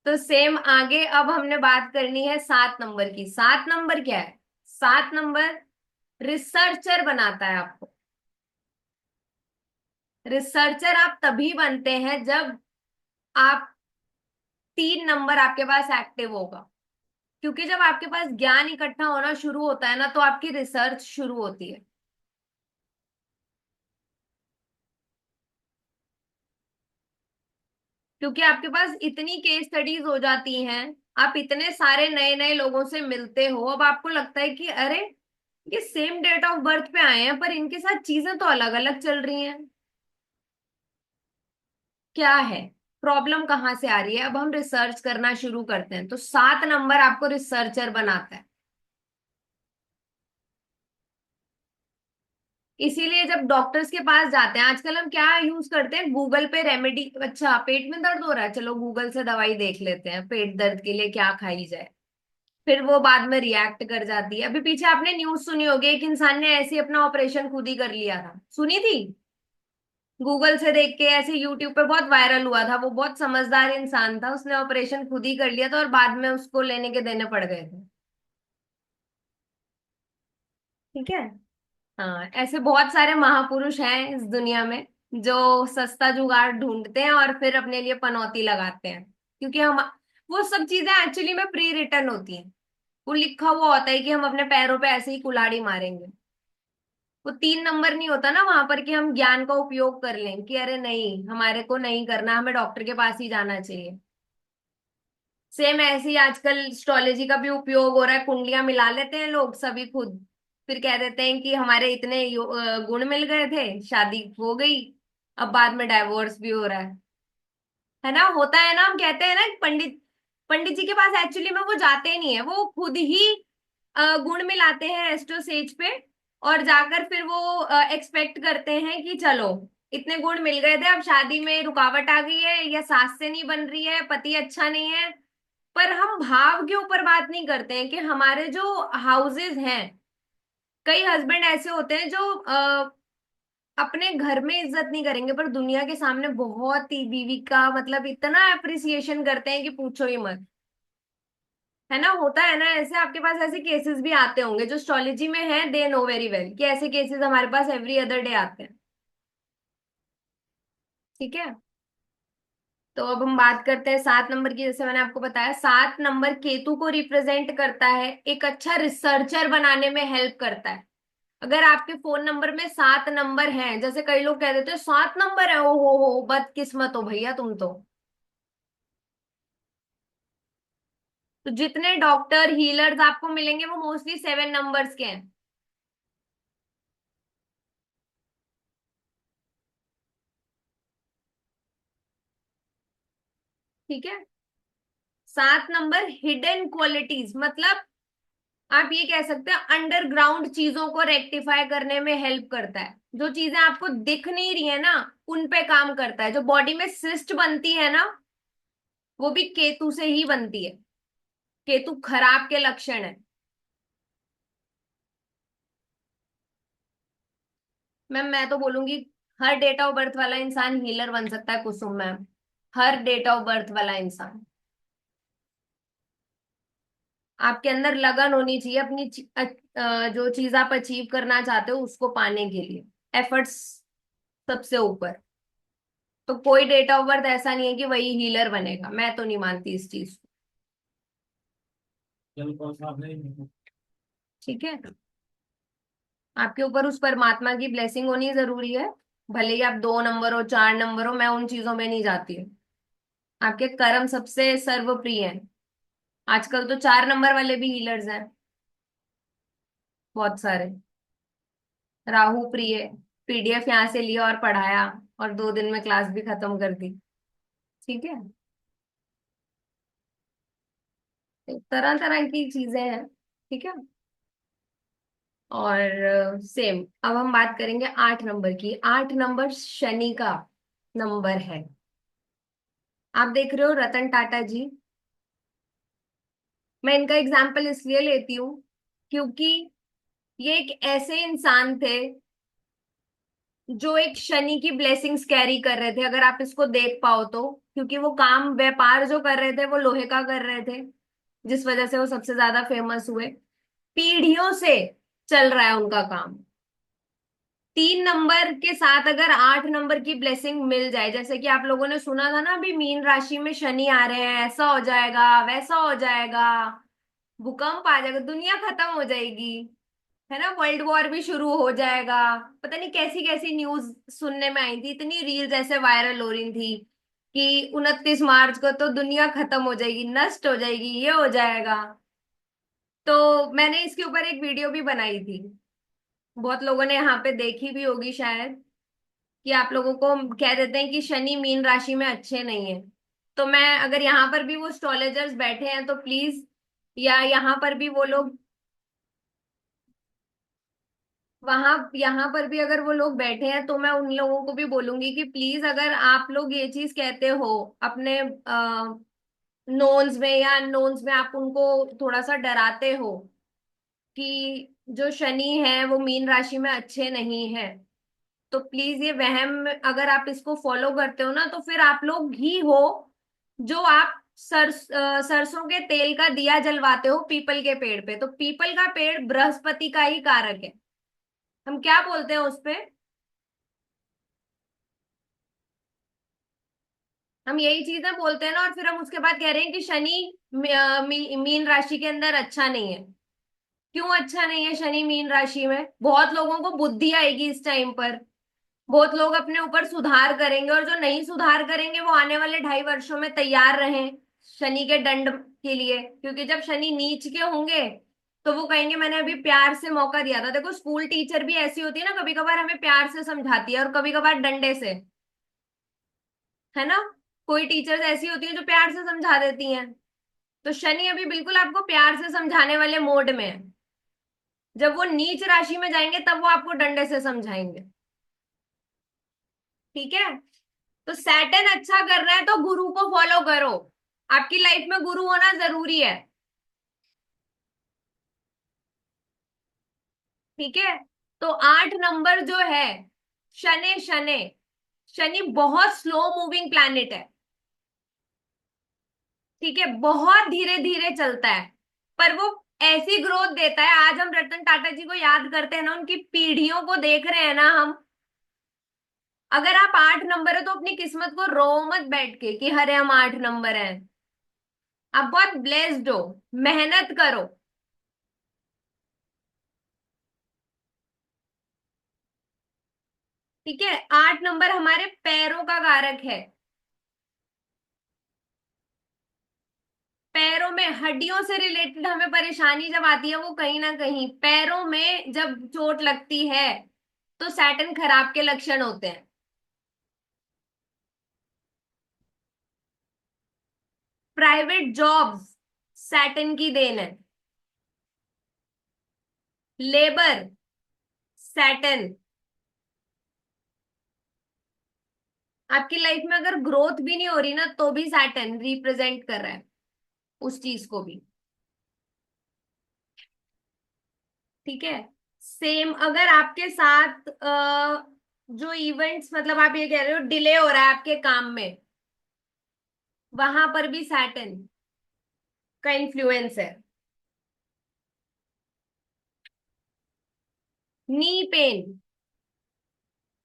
तो सेम आगे अब हमने बात करनी है 7 नंबर की। 7 नंबर क्या है? 7 नंबर रिसर्चर बनाता है आपको। रिसर्चर आप तभी बनते हैं जब आप 3 नंबर आपके पास एक्टिव होगा, क्योंकि जब आपके पास ज्ञान इकट्ठा होना शुरू होता है ना, तो आपकी रिसर्च शुरू होती है। क्योंकि आपके पास इतनी केस स्टडीज हो जाती हैं, आप इतने सारे नए नए लोगों से मिलते हो, अब आपको लगता है कि अरे ये सेम डेट ऑफ बर्थ पे आए हैं पर इनके साथ चीजें तो अलग अलग चल रही हैं। क्या है प्रॉब्लम, कहाँ से आ रही है? अब हम रिसर्च करना शुरू करते हैं, तो 7 नंबर आपको रिसर्चर बनाता है। इसीलिए जब डॉक्टर्स के पास जाते हैं, आजकल हम क्या यूज करते हैं, गूगल पे रेमेडी। अच्छा, पेट में दर्द हो रहा है, चलो गूगल से दवाई देख लेते हैं, पेट दर्द के लिए क्या खाई जाए। फिर वो बाद में रिएक्ट कर जाती है। अभी पीछे आपने न्यूज सुनी होगी, एक इंसान ने ऐसे ही अपना ऑपरेशन खुद ही कर लिया था, सुनी थी? गूगल से देख के ऐसे यूट्यूब पे बहुत वायरल हुआ था। वो बहुत समझदार इंसान था, उसने ऑपरेशन खुद ही कर लिया था और बाद में उसको लेने के देने पड़ गए थे। ठीक है। हाँ, ऐसे बहुत सारे महापुरुष हैं इस दुनिया में जो सस्ता जुगाड़ ढूंढते हैं और फिर अपने लिए पनौती लगाते हैं, क्योंकि हम वो सब चीजें एक्चुअली में प्री रिटर्न होती हैं। वो लिखा हुआ होता है कि हम अपने पैरों पे ऐसे ही कुल्हाड़ी मारेंगे। वो 3 नंबर नहीं होता ना वहां पर कि हम ज्ञान का उपयोग कर लें कि अरे नहीं, हमारे को नहीं करना, हमें डॉक्टर के पास ही जाना चाहिए। सेम ऐसे ही आजकल एस्ट्रोलॉजी का भी उपयोग हो रहा है, कुंडलियां मिला लेते हैं लोग सभी खुद, फिर कह देते हैं कि हमारे इतने गुण मिल गए थे, शादी हो गई, अब बाद में डाइवोर्स भी हो रहा है ना? होता है ना, हम कहते हैं ना कि पंडित पंडित जी के पास एक्चुअली में वो जाते नहीं है, वो खुद ही गुण मिलाते हैं एस्ट्रो सेज पे, और जाकर फिर वो एक्सपेक्ट करते हैं कि चलो इतने गुण मिल गए थे, अब शादी में रुकावट आ गई है, या सास से नहीं बन रही है, पति अच्छा नहीं है। पर हम भाव के ऊपर बात नहीं करते हैं कि हमारे जो हाउसेज हैं, कई हस्बैंड ऐसे होते हैं जो अपने घर में इज्जत नहीं करेंगे पर दुनिया के सामने बहुत ही बीवी का मतलब इतना अप्रिसिएशन करते हैं कि पूछो ही मत। है ना? होता है ना ऐसे, आपके पास ऐसे केसेस भी आते होंगे जो एस्ट्रोलॉजी में है, दे नो वेरी वेल कि ऐसे केसेस हमारे पास एवरी अदर डे आते हैं। ठीक है। तो अब हम बात करते हैं 7 नंबर की। जैसे मैंने आपको बताया, 7 नंबर केतु को रिप्रेजेंट करता है, एक अच्छा रिसर्चर बनाने में हेल्प करता है। अगर आपके फोन नंबर में 7 नंबर हैं, जैसे कई लोग कह देते हैं 7 नंबर है, ओ हो बदकिस्मत हो भैया तुम तो। तो जितने डॉक्टर हीलर्स आपको मिलेंगे वो मोस्टली 7 नंबर्स के हैं। ठीक है। 7 नंबर हिडन क्वालिटीज, मतलब आप ये कह सकते हैं अंडरग्राउंड चीजों को रेक्टिफाई करने में हेल्प करता है। जो चीजें आपको दिख नहीं रही है ना, उन पे काम करता है। जो बॉडी में सिस्ट बनती है ना, वो भी केतु से ही बनती है। केतु खराब के लक्षण है। मैम मैं तो बोलूंगी हर डेट ऑफ बर्थ वाला इंसान हीलर बन सकता है कुसुम मैम। हर डेट ऑफ बर्थ वाला इंसान। आपके अंदर लगन होनी चाहिए अपनी जो चीज आप अचीव करना चाहते हो उसको पाने के लिए। एफर्ट्स सबसे ऊपर। तो कोई डेट ऑफ बर्थ ऐसा नहीं है कि वही हीलर बनेगा, मैं तो नहीं मानती इस चीज को। ठीक है। आपके ऊपर उस परमात्मा की ब्लेसिंग होनी जरूरी है। भले ही आप 2 नंबर हो 4 नंबर हो, मैं उन चीजों में नहीं जाती हूँ। आपके कर्म सबसे सर्वप्रिय हैं। आजकल तो 4 नंबर वाले भी हीलर्स हैं, बहुत सारे। राहु प्रिय, पीडीएफ यहाँ से लिया और पढ़ाया, और 2 दिन में क्लास भी खत्म कर दी। ठीक है। तरह तरह की चीजें हैं। ठीक है। और सेम अब हम बात करेंगे 8 नंबर की। 8 नंबर शनि का नंबर है। आप देख रहे हो रतन टाटा जी। मैं इनका एग्जाम्पल इसलिए लेती हूँ क्योंकि ये एक ऐसे इंसान थे जो एक शनि की ब्लेसिंग्स कैरी कर रहे थे, अगर आप इसको देख पाओ तो। क्योंकि वो काम व्यापार जो कर रहे थे वो लोहे का कर रहे थे, जिस वजह से वो सबसे ज्यादा फेमस हुए। पीढ़ियों से चल रहा है उनका काम। 3 नंबर के साथ अगर 8 नंबर की ब्लेसिंग मिल जाए, जैसे कि आप लोगों ने सुना था ना, अभी मीन राशि में शनि आ रहे हैं, ऐसा हो जाएगा वैसा हो जाएगा, भूकंप आ जाएगा, दुनिया खत्म हो जाएगी, है ना, वर्ल्ड वॉर भी शुरू हो जाएगा। पता नहीं कैसी कैसी न्यूज सुनने में आई थी, इतनी रील्स ऐसे वायरल हो रही थी कि 29 मार्च को तो दुनिया खत्म हो जाएगी, नष्ट हो जाएगी, ये हो जाएगा। तो मैंने इसके ऊपर एक वीडियो भी बनाई थी। बहुत लोगों ने यहाँ पे देखी भी होगी शायद। कि आप लोगों को कह देते हैं कि शनि मीन राशि में अच्छे नहीं है। तो मैं, अगर यहाँ पर भी वो एस्ट्रोलॉजर्स बैठे हैं तो प्लीज, या यहाँ पर भी वो लोग, वहां यहाँ पर भी अगर वो लोग बैठे हैं, तो मैं उन लोगों को भी बोलूंगी कि प्लीज अगर आप लोग ये चीज कहते हो अपने नोन्स में या अननोन्स में, आप उनको थोड़ा सा डराते हो कि जो शनि है वो मीन राशि में अच्छे नहीं है, तो प्लीज ये वहम, अगर आप इसको फॉलो करते हो ना, तो फिर आप लोग ही हो जो आप सरसों के तेल का दिया जलवाते हो पीपल के पेड़ पे। तो पीपल का पेड़ बृहस्पति का ही कारक है। हम क्या बोलते हैं उस पे? हम यही चीजें बोलते हैं ना, और फिर हम उसके बाद कह रहे हैं कि शनि मीन राशि के अंदर अच्छा नहीं है। क्यों अच्छा नहीं है शनि मीन राशि में? बहुत लोगों को बुद्धि आएगी इस टाइम पर। बहुत लोग अपने ऊपर सुधार करेंगे, और जो नहीं सुधार करेंगे वो आने वाले 2.5 वर्षों में तैयार रहें शनि के दंड के लिए। क्योंकि जब शनि नीच के होंगे तो वो कहेंगे मैंने अभी प्यार से मौका दिया था। देखो स्कूल टीचर भी ऐसी होती है ना, कभी कभार हमें प्यार से समझाती है और कभी कभार डंडे से, है ना। कोई टीचर्स ऐसी होती है जो प्यार से समझा देती हैं। तो शनि अभी बिल्कुल आपको प्यार से समझाने वाले मोड में है। जब वो नीच राशि में जाएंगे तब वो आपको डंडे से समझाएंगे। ठीक है। तो सैटर्न अच्छा कर रहा है तो गुरु को फॉलो करो। आपकी लाइफ में गुरु होना जरूरी है। ठीक है। तो 8 नंबर जो है, शनि शनि, शनि बहुत स्लो मूविंग प्लैनेट है। ठीक है, बहुत धीरे धीरे चलता है, पर वो ऐसी ग्रोथ देता है। आज हम रतन टाटा जी को याद करते हैं ना, उनकी पीढ़ियों को देख रहे हैं ना हम। अगर आप 8 नंबर है तो अपनी किस्मत को रो मत बैठ के कि अरे हम 8 नंबर हैं। आप बहुत ब्लेस्ड हो, मेहनत करो। ठीक है। 8 नंबर हमारे पैरों का कारक है। पैरों में हड्डियों से रिलेटेड हमें परेशानी जब आती है वो कहीं ना कहीं पैरों में जब चोट लगती है तो सैटर्न खराब के लक्षण होते हैं। प्राइवेट जॉब्स सैटर्न की देन है। Labour Saturn. आपकी लाइफ में अगर ग्रोथ भी नहीं हो रही ना तो भी सैटर्न रिप्रेजेंट कर रहा है उस चीज को भी। ठीक है। सेम अगर आपके साथ जो इवेंट्स मतलब आप ये कह रहे हो डिले हो रहा है आपके काम में, वहां पर भी सैटर्न का इन्फ्लुएंस है। Knee pain.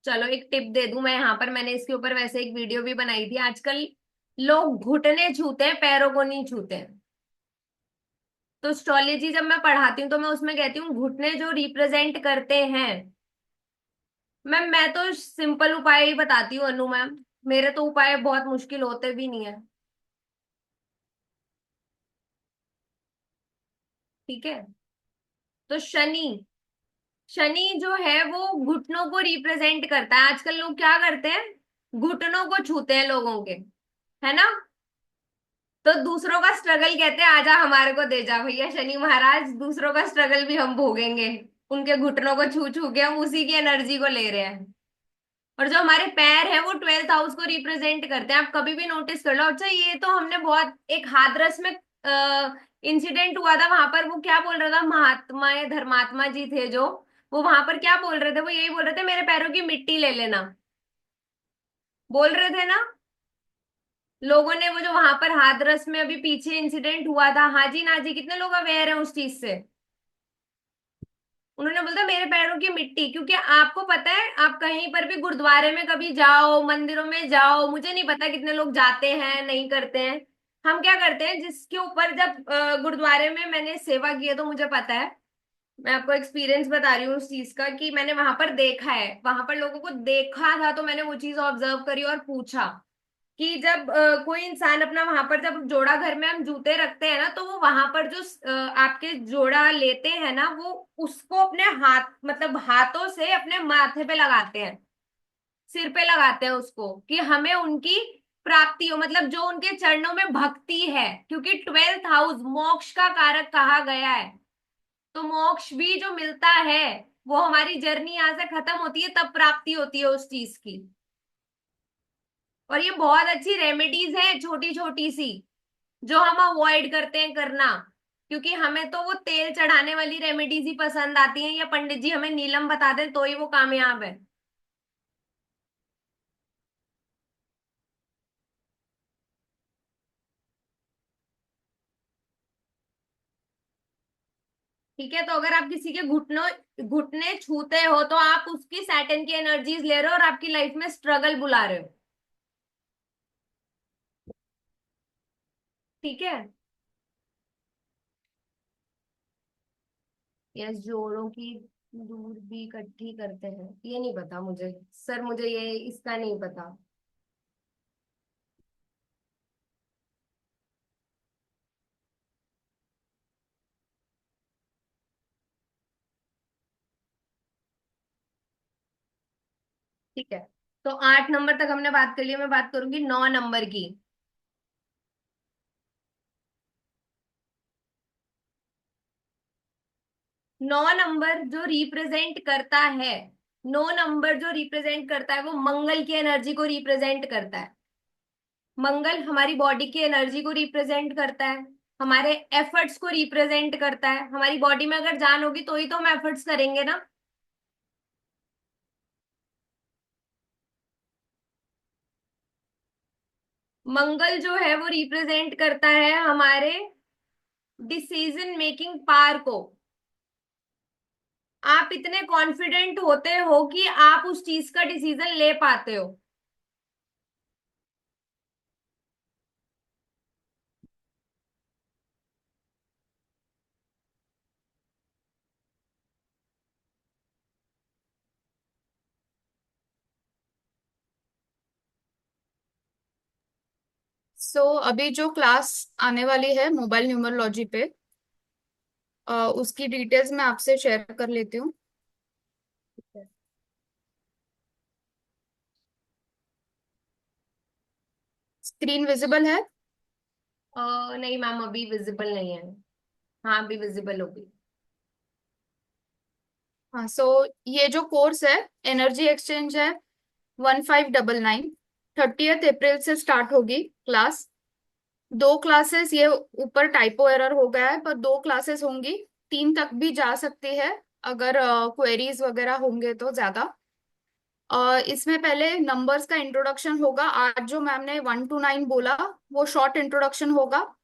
चलो एक टिप दे दूं मैं यहाँ पर, मैंने इसके ऊपर वैसे एक वीडियो भी बनाई थी। आजकल लोग घुटने छूते हैं, पैरों को नहीं छूते हैं। तो एस्ट्रोलॉजी जब मैं पढ़ाती हूँ तो मैं उसमें कहती हूँ घुटने जो रिप्रेजेंट करते हैं। मैम मैं तो सिंपल उपाय ही बताती हूँ अनु मैम, मेरे तो उपाय बहुत मुश्किल होते भी नहीं है। ठीक है। तो शनि, शनि जो है वो घुटनों को रिप्रेजेंट करता है। आजकल लोग क्या करते हैं, घुटनों को छूते हैं लोगों के, है ना। तो दूसरों का स्ट्रगल कहते हैं आजा हमारे को दे जा भैया शनि महाराज, दूसरों का स्ट्रगल भी हम भोगेंगे। उनके घुटनों को छू छू के हम उसी की एनर्जी को ले रहे हैं। और जो हमारे पैर है वो 12th हाउस को रिप्रेजेंट करते हैं। आप कभी भी नोटिस कर लो। अच्छा ये तो हमने बहुत, एक हाथरस में इंसिडेंट हुआ था, वहां पर वो क्या बोल रहा था, महात्मा या धर्मात्मा जी थे जो, वो वहां पर क्या बोल रहे थे, वो यही बोल रहे थे मेरे पैरों की मिट्टी ले लेना, बोल रहे थे ना लोगों ने। वो जो वहां पर हाथरस में अभी पीछे इंसिडेंट हुआ था, हाँ जी ना जी, कितने लोग अवेयर हैं उस चीज से। उन्होंने बोला मेरे पैरों की मिट्टी, क्योंकि आपको पता है आप कहीं पर भी गुरुद्वारे में कभी जाओ, मंदिरों में जाओ, मुझे नहीं पता कितने लोग जाते हैं नहीं करते हैं। हम क्या करते हैं, जिसके ऊपर जब गुरुद्वारे में मैंने सेवा की है तो मुझे पता है, मैं आपको एक्सपीरियंस बता रही हूँ उस चीज का कि मैंने वहां पर देखा है, वहां पर लोगों को देखा था तो मैंने वो चीज ऑब्जर्व करी और पूछा कि जब कोई इंसान अपना वहां पर, जब जोड़ा घर में हम जूते रखते हैं ना तो वो वहां पर जो आपके जोड़ा लेते हैं ना वो उसको अपने हाथ मतलब हाथों से अपने माथे पे लगाते हैं, सिर पे लगाते हैं उसको, कि हमें उनकी प्राप्ति हो, मतलब जो उनके चरणों में भक्ति है। क्योंकि 12th हाउस मोक्ष का कारक कहा गया है। तो मोक्ष भी जो मिलता है वो हमारी जर्नी यहाँ से खत्म होती है तब प्राप्ति होती है उस चीज की। और ये बहुत अच्छी रेमेडीज है छोटी छोटी सी, जो हम अवॉइड करते हैं करना, क्योंकि हमें तो वो तेल चढ़ाने वाली रेमेडीज ही पसंद आती हैं, या पंडित जी हमें नीलम बता दें तो ही वो कामयाब है। ठीक है। तो अगर आप किसी के घुटनों घुटने छूते हो तो आप उसकी सैटर्न की एनर्जीज ले रहे हो और आपकी लाइफ में स्ट्रगल बुला रहे हो। ठीक है। यस, जोड़ों की दूर भी इकट्ठी करते हैं, ये नहीं पता मुझे सर, मुझे ये इसका नहीं पता। ठीक है। तो 8 नंबर तक हमने बात कर ली, मैं बात करूंगी 9 नंबर की। 9 नंबर जो रिप्रेजेंट करता है, 9 नंबर जो रिप्रेजेंट करता है वो मंगल की एनर्जी को रिप्रेजेंट करता है। मंगल हमारी बॉडी की एनर्जी को रिप्रेजेंट करता है, हमारे एफर्ट्स को रिप्रेजेंट करता है। हमारी बॉडी में अगर जान होगी तो ही तो हम एफर्ट्स करेंगे ना। मंगल जो है वो रिप्रेजेंट करता है हमारे डिसीजन मेकिंग पावर को। आप इतने कॉन्फिडेंट होते हो कि आप उस चीज का डिसीजन ले पाते हो। अभी जो क्लास आने वाली है मोबाइल न्यूमरोलॉजी पे, उसकी डिटेल्स मैं आपसे शेयर कर लेती हूँ। स्क्रीन विजिबल है? नहीं मैम, अभी विजिबल नहीं है। हाँ, अभी विजिबल होगी। हाँ, ये जो कोर्स है, एनर्जी एक्सचेंज है, 1599, 30 अप्रैल से स्टार्ट होगी क्लास। 2 क्लासेस, ये ऊपर टाइपो एरर हो गया है, पर 2 क्लासेस होंगी। 3 तक भी जा सकती है अगर क्वेरीज वगैरह होंगे तो ज्यादा। इसमें पहले नंबर्स का इंट्रोडक्शन होगा। आज जो मैम ने 1 to 9 बोला, वो शॉर्ट इंट्रोडक्शन होगा।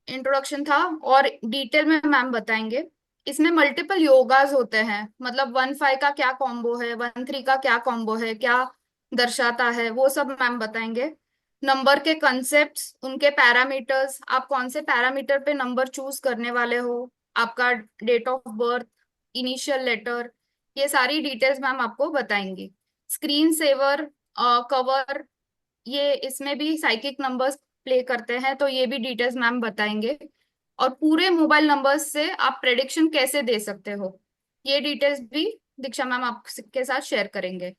इंट्रोडक्शन था, और डिटेल में मैम बताएंगे। इसमें मल्टीपल योगाज होते हैं, मतलब 1-5 का क्या कॉम्बो है, 1-3 का क्या कॉम्बो है, क्या दर्शाता है, वो सब मैम बताएंगे। नंबर के कंसेप्ट्स, उनके पैरामीटर्स, आप कौन से पैरामीटर पे नंबर चूज करने वाले हो, आपका date of birth, initial letter, ये सारी डिटेल्स मैम आपको बताएंगी। स्क्रीन सेवर, कवर, ये इसमें भी साइकिक नंबर्स प्ले करते हैं, तो ये भी डिटेल्स मैम बताएंगे। और पूरे मोबाइल नंबर्स से आप प्रेडिक्शन कैसे दे सकते हो, ये डिटेल्स भी दीक्षा मैम आपके साथ शेयर करेंगे।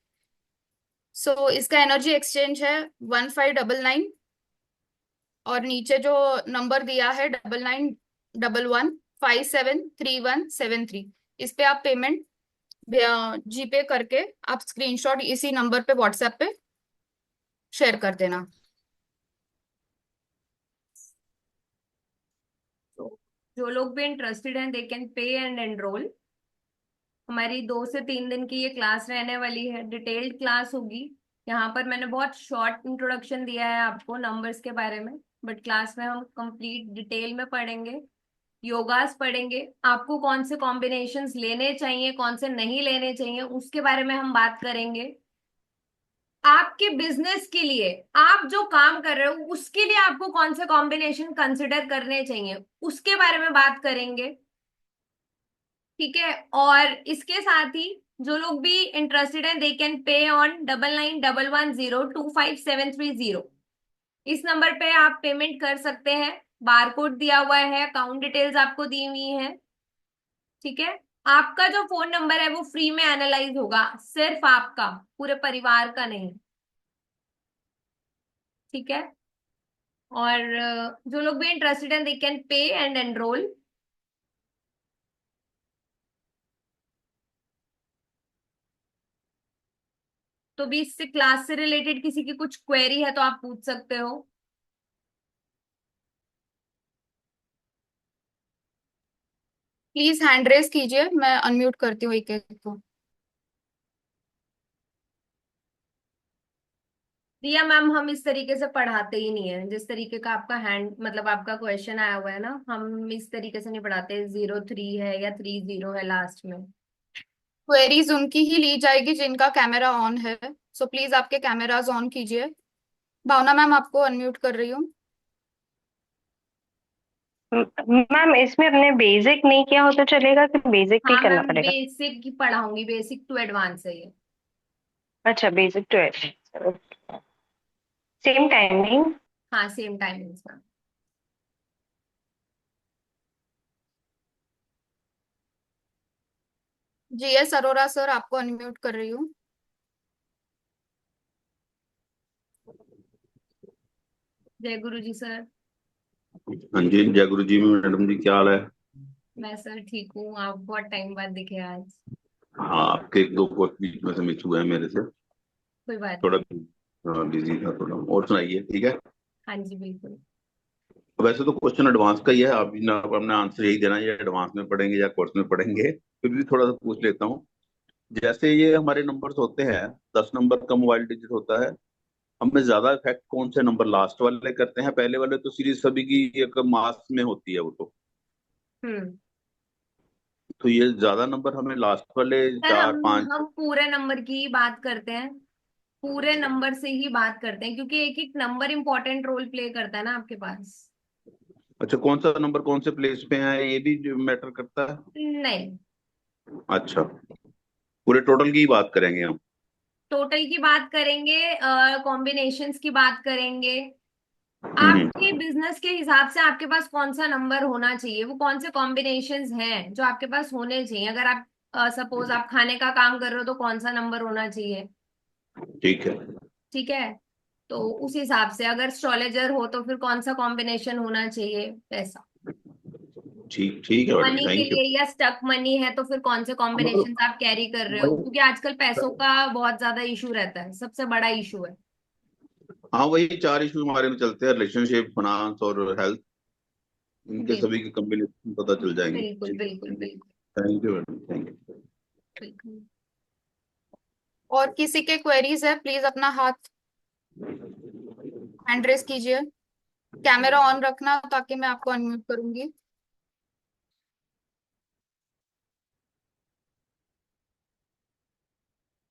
इसका एनर्जी एक्सचेंज है 1599, और नीचे जो नंबर दिया है 9911573173, इस पे आप पेमेंट जीपे करके आप स्क्रीनशॉट इसी नंबर पे व्हाट्सएप पे शेयर कर देना। तो जो लोग भी इंटरेस्टेड हैं, they can pay and enrol. हमारी 2 से 3 दिन की ये क्लास रहने वाली है, डिटेल्ड क्लास होगी। यहाँ पर मैंने बहुत शॉर्ट इंट्रोडक्शन दिया है आपको नंबर्स के बारे में, बट क्लास में हम कंप्लीट डिटेल में पढ़ेंगे। योगास पढ़ेंगे, आपको कौन से कॉम्बिनेशंस लेने चाहिए, कौन से नहीं लेने चाहिए, उसके बारे में हम बात करेंगे। आपके बिजनेस के लिए, आप जो काम कर रहे हो उसके लिए आपको कौन से कॉम्बिनेशन कंसिडर करने चाहिए, उसके बारे में बात करेंगे। ठीक है। और इसके साथ ही जो लोग भी इंटरेस्टेड हैं, दे कैन पे ऑन 9911025730। इस नंबर पे आप पेमेंट कर सकते हैं। बारकोड दिया हुआ है, अकाउंट डिटेल्स आपको दी हुई है। ठीक है। आपका जो फोन नंबर है वो फ्री में एनालाइज होगा, सिर्फ आपका, पूरे परिवार का नहीं। ठीक है। और जो लोग भी इंटरेस्टेड हैं, they can pay and enrol. तो भी इससे क्लास से रिलेटेड किसी की कुछ क्वेरी है तो आप पूछ सकते हो। प्लीज हैंड रेस कीजिए, मैं अनम्यूट करती हूँ एक एक को। रिया मैम, हम इस तरीके से पढ़ाते ही नहीं है, जिस तरीके का आपका हैंड मतलब आपका क्वेश्चन आया हुआ है ना, हम इस तरीके से नहीं पढ़ाते। 03 है या 30 है लास्ट में। क्वेरीज उनकी ही ली जाएगी जिनका कैमरा ऑन है। प्लीज आपके कैमराज ऑन कीजिए। भावना मैम, आपको अनम्यूट कर रही हूँ। मैम इसमें हमने बेसिक नहीं किया हो तो चलेगा कि बेसिक भी हाँ करना मैम, पड़ेगा? बेसिक की पढ़ाऊंगी, बेसिक टू एडवांस है ये। अच्छा, basic to advance, same timing. हाँ, same timings ma'am. GS Arora sir, आपको अनम्यूट कर रही हूँ। जय गुरु जी सर। हाँ जी, जय गुरु जी। मैडम जी, क्या हाल है? मैं सर ठीक हूँ, आप बहुत टाइम बाद दिखे आज। हाँ, आपके एक दो कोर्स बीच में से मिस हुए हैं मेरे से। कोई बात थोड़ा नहीं। बिजी था थोड़ा। और सुनाइए, ठीक है? हाँ जी बिल्कुल। वैसे तो क्वेश्चन एडवांस का ही है, आप ना अपना आंसर यही देना, ये एडवांस में पढ़ेंगे या कोर्स में पढ़ेंगे, फिर भी थोड़ा सा पूछ लेता हूँ। जैसे ये हमारे नंबर्स होते हैं, 10 नंबर का मोबाइल डिजिट होता है, हमें ज्यादा इफेक्ट कौन से नंबर लास्ट वाले करते हैं? पहले वाले तो सीरीज सभी की एक मास में होती है वो हम्म। तो ये ज्यादा नंबर हमें लास्ट वाले सर, चार हम पांच। हम पूरे नंबर की ही बात करते हैं। पूरे नंबर से ही बात करते हैं, क्योंकि एक एक नंबर इंपॉर्टेंट रोल प्ले करता है ना आपके पास। अच्छा, कौन सा नंबर कौन से प्लेस पे है ये भी मैटर करता है? नहीं। अच्छा, पूरे टोटल की ही बात करेंगे हम। टोटल की बात करेंगे, कॉम्बिनेशंस की बात करेंगे, हम्म। आपके बिजनेस के हिसाब से आपके पास कौन सा नंबर होना चाहिए, वो कौन से कॉम्बिनेशंस हैं जो आपके पास होने चाहिए? अगर आप सपोज आप खाने का काम कर रहे हो तो कौन सा नंबर होना चाहिए? ठीक है। ठीक है। तो उस हिसाब से अगर एस्ट्रोलॉजर हो तो फिर कौन सा कॉम्बिनेशन होना चाहिए, पैसा। ठीक ठीक है मैडम, मनी के थैंक यू। लिए या स्टक मनी है तो फिर कौन से कॉम्बिनेशन आप कैरी कर रहे हो, क्योंकि आजकल पैसों का बहुत ज्यादा इशू रहता है, सबसे बड़ा इशू है। हाँ, वही चार इशू हमारे में चलते हैं, रिलेशनशिप, फाइनेंस और हेल्थ। इनके बिल्कुल सभी के कम्बिनेशन पता चल जाएंगे। बिल्कुल ठीक बिल्कुल है, बिल्कुल thank you madam, thank you. बिल्कुल। और किसी के क्वेरीज है, प्लीज अपना हाथ हैंड रेस कीजिए। कैमरा ऑन रखना ताकि मैं आपको अनम्यूट करूंगी।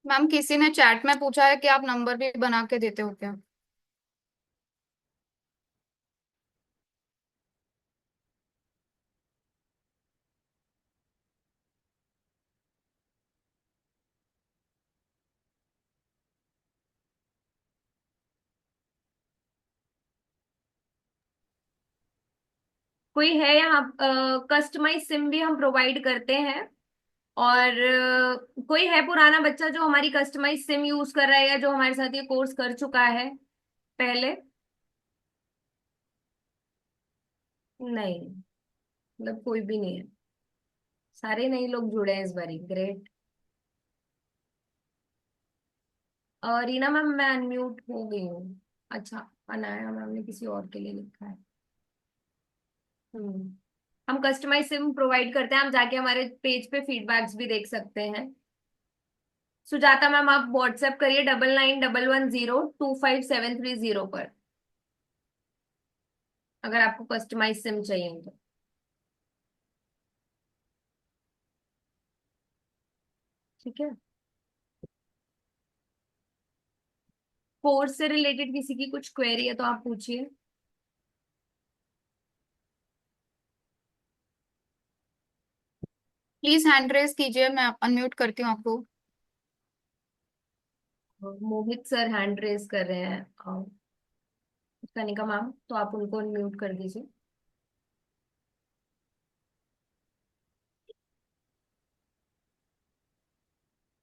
मैम किसी ने चैट में पूछा है कि आप नंबर भी बना के देते हो क्या? कोई है यहाँ? कस्टमाइज सिम भी हम प्रोवाइड करते हैं। और कोई है पुराना बच्चा जो हमारी कस्टमाइज सिम यूज कर रहा है या जो हमारे साथ ये कोर्स कर चुका है पहले? नहीं, मतलब कोई भी नहीं है, सारे नए लोग जुड़े हैं इस बारी। ग्रेट। और रीना मैम, मैं अनम्यूट हो गई हूँ। अच्छा, अनाया मैम ने किसी और के लिए लिखा है। हम्म। हम कस्टमाइज सिम प्रोवाइड करते हैं, हम जाके हमारे पेज पे फीडबैक्स भी देख सकते हैं। सुजाता मैम, आप व्हाट्सएप करिए 9911025730 पर, अगर आपको कस्टमाइज सिम चाहिए तो। ठीक है। कोर्स से रिलेटेड किसी की कुछ क्वेरी है तो आप पूछिए। प्लीज हैंड रेस कीजिए, मैं अनम्यूट करती हूँ आपको। मोहित सर हैंड रेज कर रहे हैं। कनिका मैम, तो आप उनको म्यूट कर दीजिए।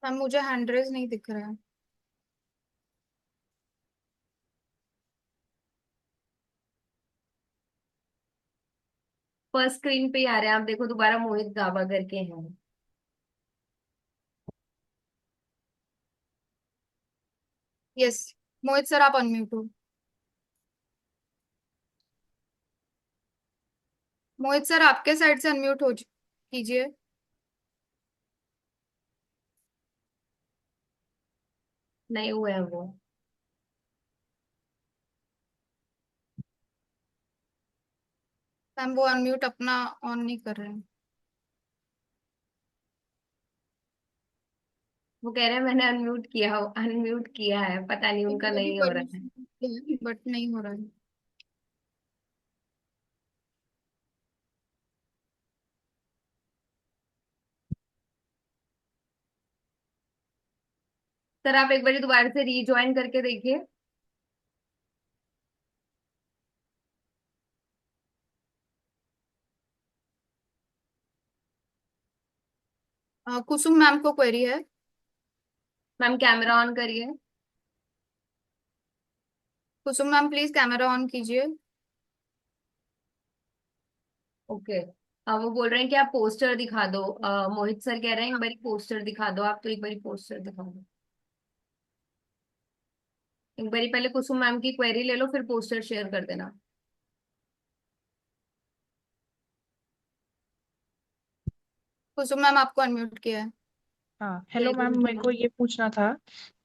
मैम मुझे हैंड रेस नहीं दिख रहा है। फर्स्ट स्क्रीन पे ही आ रहे हैं, आप देखो दोबारा मोहित गाबा करके हैं। यस, मोहित सर आप अनम्यूट हो। मोहित सर आपके साइड से अनम्यूट हो कीजिए। नहीं हुए हैं वो। मैम वो अनम्यूट अपना ऑन नहीं कर रहे हैं। वो कह रहे हैं मैंने अनम्यूट किया है, पता नहीं उनका मुझे भी नहीं हो रहा है। परमिशन है बट नहीं हो रहा है। सर आप एक बार दोबारा से रीज्वाइन करके देखिए। कुसुम मैम को क्वेरी है। मैम कैमरा ऑन करिए। कुसुम मैम प्लीज कैमरा ऑन कीजिए। ओके। वो बोल रहे हैं कि आप पोस्टर दिखा दो। मोहित सर कह रहे हैं एक बार पोस्टर दिखा दो, आप तो एक बार पोस्टर दिखा दो। एक बार पहले कुसुम मैम की क्वेरी ले लो, फिर पोस्टर शेयर कर देना। कुसुम मैम आपको अनम्यूट किया है। हाँ, हेलो जय मैम, गुरु जी मेरे को मैम। ये पूछना था।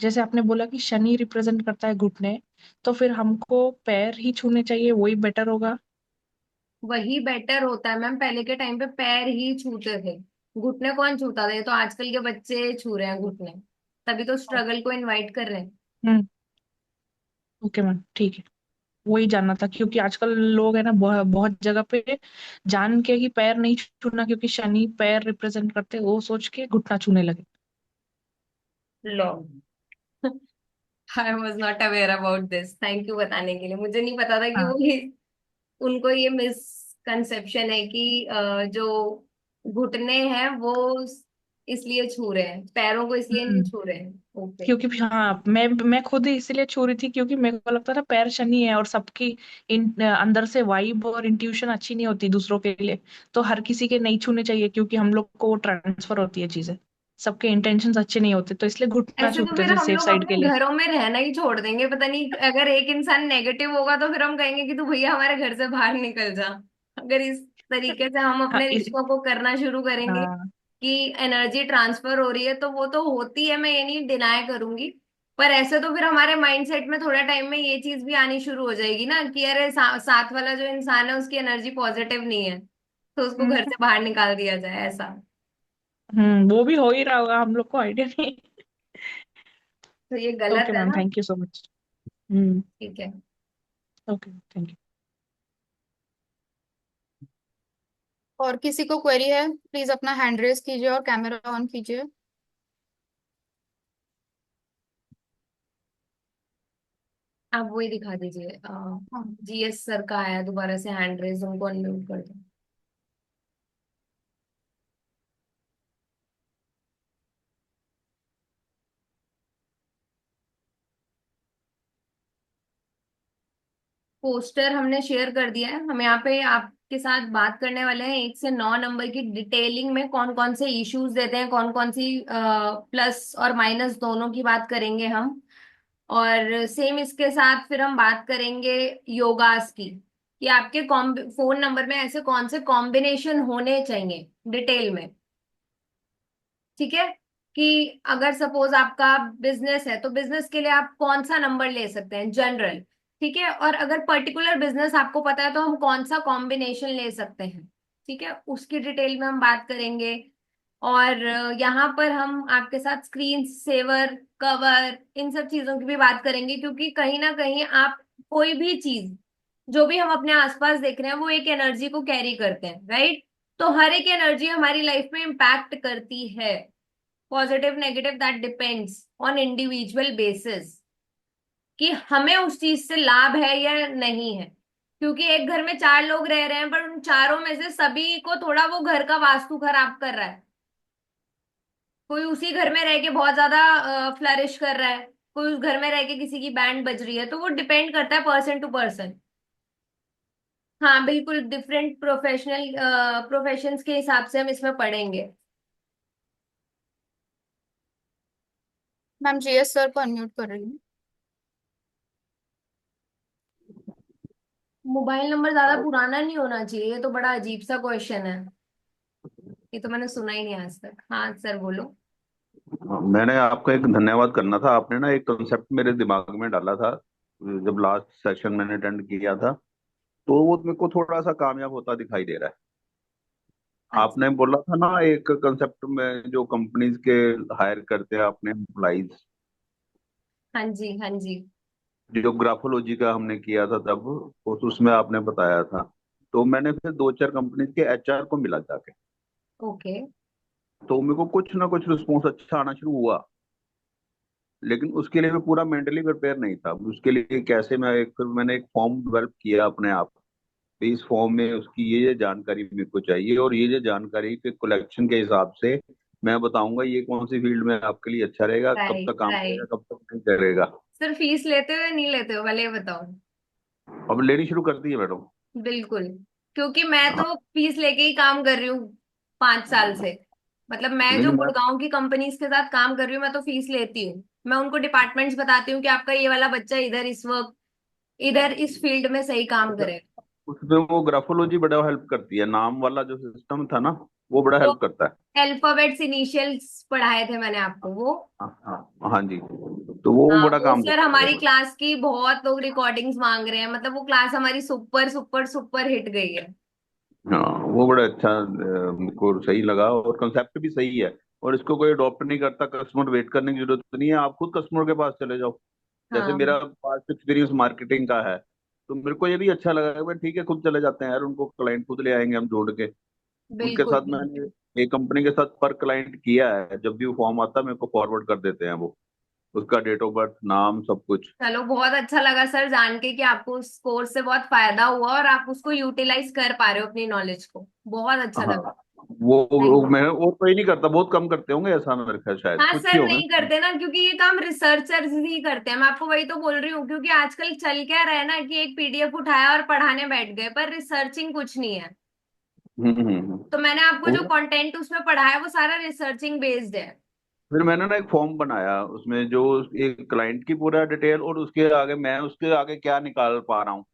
जैसे आपने बोला कि शनि रिप्रेजेंट करता है घुटने, तो फिर हमको पैर ही छूने चाहिए, वही बेटर होगा? वही बेटर होता है मैम, पहले के टाइम पे पैर ही छूते थे, घुटने कौन छूता था? ये तो आजकल के बच्चे छू रहे हैं घुटने, तभी तो स्ट्रगल को इनवाइट कर रहे हैं। हम्म। ओके मैम, ठीक है। वही जानना था क्योंकि आजकल लोग है ना बहुत बहुत जगह पे जान के ही पैर नहीं छूना, क्योंकि शनि पैर रिप्रेजेंट करते हैं, वो सोच के घुटना छूने लगे। लो। I was not aware about this, thank you बताने के लिए। मुझे नहीं पता था कि हाँ। वो ये उनको ये मिसकंसेप्शन है कि जो घुटने हैं वो इसलिए छू रहे हैं, पैरों को इसलिए नहीं हम्म। छू रहे हैं। ओके। क्योंकि हाँ, मैं खुद इसलिए छू रही थी क्योंकि मेरे को लगता था पैर शनि है, और सबकी अंदर से वाइब और इंट्यूशन अच्छी नहीं होती दूसरों के लिए। तो हर किसी के नहीं छूने चाहिए, क्योंकि हम लोग को ट्रांसफर होती है चीजें। सबके इंटेंशंस अच्छे नहीं होते, तो इसलिए घुटना ऐसे तो छूते फिर थे हम सेफ लोग साइड के अपने लिए। घरों में रहना ही छोड़ देंगे, पता नहीं अगर एक इंसान नेगेटिव होगा तो फिर हम कहेंगे कि तू भैया हमारे घर से बाहर निकल जा। अगर इस तरीके से हम हाँ अपने इस रिश्तों को करना शुरू करेंगे हाँ। कि एनर्जी ट्रांसफर हो रही है, तो वो तो होती है, मैं ये नहीं डिनाई करूंगी। पर ऐसे तो फिर हमारे माइंडसेट में थोड़ा टाइम में ये चीज भी आनी शुरू हो जाएगी ना कि अरे साथ वाला जो इंसान है उसकी एनर्जी पॉजिटिव नहीं है, तो उसको घर से बाहर निकाल दिया जाए, ऐसा। वो भी हो ही रहा होगा, हम लोग को आइडिया नहीं। तो ये गलत ओके है मैम, ना। Thank you so much. Hmm. ठीक है। Okay, thank you. और किसी को क्वेरी है, प्लीज अपना हैंड रेज कीजिए और कैमरा ऑन कीजिए। आप वही दिखा दीजिए, हाँ। जीएस सर का आया दोबारा से हैंड रेज, उनको अनम्यूट कर दो। पोस्टर हमने शेयर कर दिया है। हम यहाँ पे आपके साथ बात करने वाले हैं 1 से 9 नंबर की डिटेलिंग में, कौन कौन से इश्यूज देते हैं, कौन कौन सी प्लस और माइनस दोनों की बात करेंगे हम। और सेम इसके साथ फिर हम बात करेंगे योगास की, कि आपके फोन नंबर में ऐसे कौन से कॉम्बिनेशन होने चाहिए डिटेल में। ठीक है। कि अगर सपोज आपका बिजनेस है तो बिजनेस के लिए आप कौन सा नंबर ले सकते हैं, जनरल। ठीक है। और अगर पर्टिकुलर बिजनेस आपको पता है तो हम कौन सा कॉम्बिनेशन ले सकते हैं। ठीक है, उसकी डिटेल में हम बात करेंगे। और यहाँ पर हम आपके साथ स्क्रीन सेवर, कवर, इन सब चीजों की भी बात करेंगे, क्योंकि कहीं ना कहीं आप कोई भी चीज जो भी हम अपने आसपास देख रहे हैं वो एक एनर्जी को कैरी करते हैं, राइट। तो हर एक एनर्जी हमारी लाइफ में इम्पैक्ट करती है, positive negative, that depends on individual basis कि हमें उस चीज से लाभ है या नहीं है। क्योंकि एक घर में 4 लोग रह रहे हैं पर उन चारों में से सभी को थोड़ा वो घर का वास्तु खराब कर रहा है। कोई उसी घर में रह के बहुत ज्यादा फ्लरिश कर रहा है, कोई उस घर में रह के किसी की बैंड बज रही है, तो वो डिपेंड करता है पर्सन टू पर्सन। हाँ बिल्कुल, डिफरेंट प्रोफेशंस के हिसाब से हम इसमें पढ़ेंगे। मैम जीएस सर को अनम्यूट कर रही हूँ। मोबाइल नंबर ज्यादा पुराना नहीं होना चाहिए, ये तो बड़ा अजीब सा क्वेश्चन है, ये तो मैंने सुना ही नहीं आज तक। हाँ सर बोलो। मैंने आपको एक धन्यवाद करना था। आपने ना एक कंसेप्ट मेरे दिमाग में डाला था जब लास्ट सेशन मैंने अटेंड किया था, तो वो मेरे को थोड़ा सा कामयाब होता दिखाई दे रहा है। अच्छा। आपने बोला था ना एक कंसेप्ट में जो कंपनीज के हायर करते हैं अपने एम्प्लॉइज, हाँ जी, हाँ जी। जो ग्राफोलॉजी का हमने किया था तब, उसमें आपने बताया था। तो मैंने फिर दो चार कंपनीज के एचआर को मिला जाके, ओके। तो मेरे को कुछ ना कुछ रिस्पॉन्स अच्छा आना शुरू हुआ। लेकिन उसके लिए मैं पूरा मेंटली प्रिपेयर नहीं था। उसके लिए कैसे फिर मैंने एक फॉर्म डेवलप किया अपने आप। तो इस फॉर्म में उसकी ये जानकारी मेरे को चाहिए, और ये जानकारी के कलेक्शन के हिसाब से मैं बताऊंगा ये कौन सी फील्ड में आपके लिए अच्छा रहेगा, कब राइट तक काम राइट। करेगा, कब तक नहीं करेगा। सर फीस लेते हो या नहीं लेते हो, पहले ये बताओ। अब लेनी शुरू कर दी है मैडम। बिल्कुल। क्योंकि मैं तो फीस लेके ही काम कर रही हूँ 5 साल से। मतलब मैं नहीं जो नहीं मैं गुड़गांव की कंपनीज के साथ काम कर रही हूँ मैं तो फीस लेती हूँ। मैं उनको डिपार्टमेंट्स बताती हूँ कि आपका ये वाला बच्चा इधर इस फील्ड में सही काम करे। उसमें वो ग्राफोलॉजी बड़ा हेल्प करती है, नाम वाला जो सिस्टम था ना, वो बड़ा जो हेल्प करता है। अल्फाबेट्स इनिशियल्स पढ़ाए थे मैंने आपको वो। हाँ हाँ हाँ जी, तो वो हाँ बड़ा वो काम सर, देता है हमारी वो। क्लास की बहुत लोग रिकॉर्डिंग्स मांग रहे हैं, मतलब वो क्लास हमारी सुपर सुपर सुपर हिट गई है। हाँ वो बड़ा अच्छा मुझको सही लगा, और कंसेप्ट भी सही है। और इसको कोई अडॉप्ट नहीं करता, कस्टमर वेट करने की जरूरत नहीं है, आप खुद कस्टमर के पास चले जाओ। जैसे हाँ मेरा पास्ट एक्सपीरियंस मार्केटिंग का है, तो मेरे को ये भी अच्छा लगा कि भाई ठीक है, खुद चले जाते हैं यार, उनको क्लाइंट खुद ले आएंगे हम जोड़ के। उनके बिल्कुल साथ बिल्कुल। मैंने एक कंपनी के साथ पर क्लाइंट किया है, जब भी वो फॉर्म आता है मेरे को फॉरवर्ड कर देते हैं वो। उसका डेट ऑफ बर्थ, नाम, सब कुछ। चलो बहुत अच्छा लगा सर जान के कि आपको उस कोर्स से बहुत फायदा हुआ और आप उसको यूटिलाइज कर पा रहे हो अपनी नॉलेज को। बहुत अच्छा हाँ, लगा। वो थैंक यू। मैं और कोई नहीं करता, बहुत कम करते होंगे ऐसा, मेरे ख्याल शायद हाँ कुछ ही सर होंगे। नहीं करते ना, क्योंकि ये काम रिसर्चर्स ही करते हैं। मैं आपको वही तो बोल रही हूँ, क्योंकि आजकल चल क्या रहा है ना कि एक पीडीएफ उठाया और पढ़ाने बैठ गए, पर रिसर्चिंग कुछ नहीं है। हम्म। तो मैंने आपको जो वो कंटेंट उसमें पढ़ाया है वो सारा रिसर्चिंग बेस्ड है। फिर मैंने ना एक फॉर्म बनाया, उसमें जो एक क्लाइंट की पूरा डिटेल और उसके आगे मैं उसके आगे क्या निकाल पा रहा हूँ, वो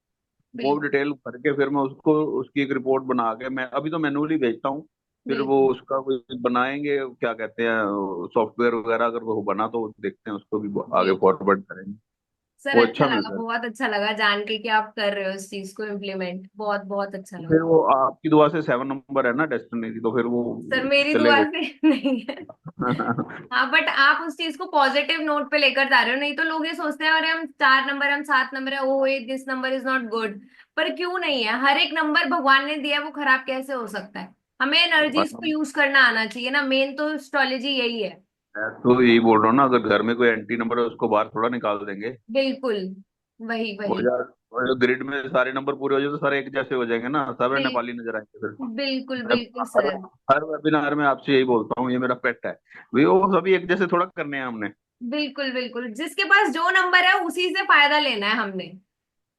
बिल्कुल डिटेल भर के फिर मैं उसको उसकी एक रिपोर्ट बना के, मैं अभी तो मैन्युअली भेजता हूँ। फिर वो बिल्कुल। उसका कोई बनाएंगे, क्या कहते हैं, सॉफ्टवेयर वगैरह, अगर वो बना तो देखते हैं, उसको भी आगे बिल्कुल फॉरवर्ड करेंगे। सर, वो अच्छा अच्छा लगा, मिलता है। बहुत अच्छा लगा जान के कि आप कर रहे हो इस चीज को इम्प्लीमेंट। बहुत बहुत अच्छा लगा। फिर वो आपकी दुआ से 7 नंबर है ना डेस्टिनी की, तो फिर वो सर मेरी दुआ चलेगा। से नहीं है। हाँ बट आप उस चीज को पॉजिटिव नोट पे लेकर जा रहे हो, नहीं तो लोग ये सोचते हैं अरे हम 4 नंबर, हम 7 नंबर है, ओ ये this number is not good. पर क्यों नहीं है, हर एक नंबर भगवान ने दिया है, वो खराब कैसे हो सकता है। हमें एनर्जीज को यूज करना आना चाहिए ना, मेन तो एस्ट्रोलॉजी यही है। मैं तो यही बोल रहा हूँ ना, अगर घर में कोई एंटी नंबर है उसको बाहर थोड़ा निकाल देंगे। बिल्कुल। वही और वही। यार, और ग्रिड में सारे नंबर पूरे हो जाए तो सारे एक जैसे हो जाएंगे ना, सब बिल, नेपाली नजर आएंगे फिर। बिल्कुल मैं बिल्कुल हर सर। हर वेबिनार में आपसे यही बोलता हूँ, ये मेरा पेट है भाई, वो सभी एक जैसे थोड़ा करने हैं हमने। बिल्कुल बिल्कुल, जिसके पास जो नंबर है उसी से फायदा लेना है हमने।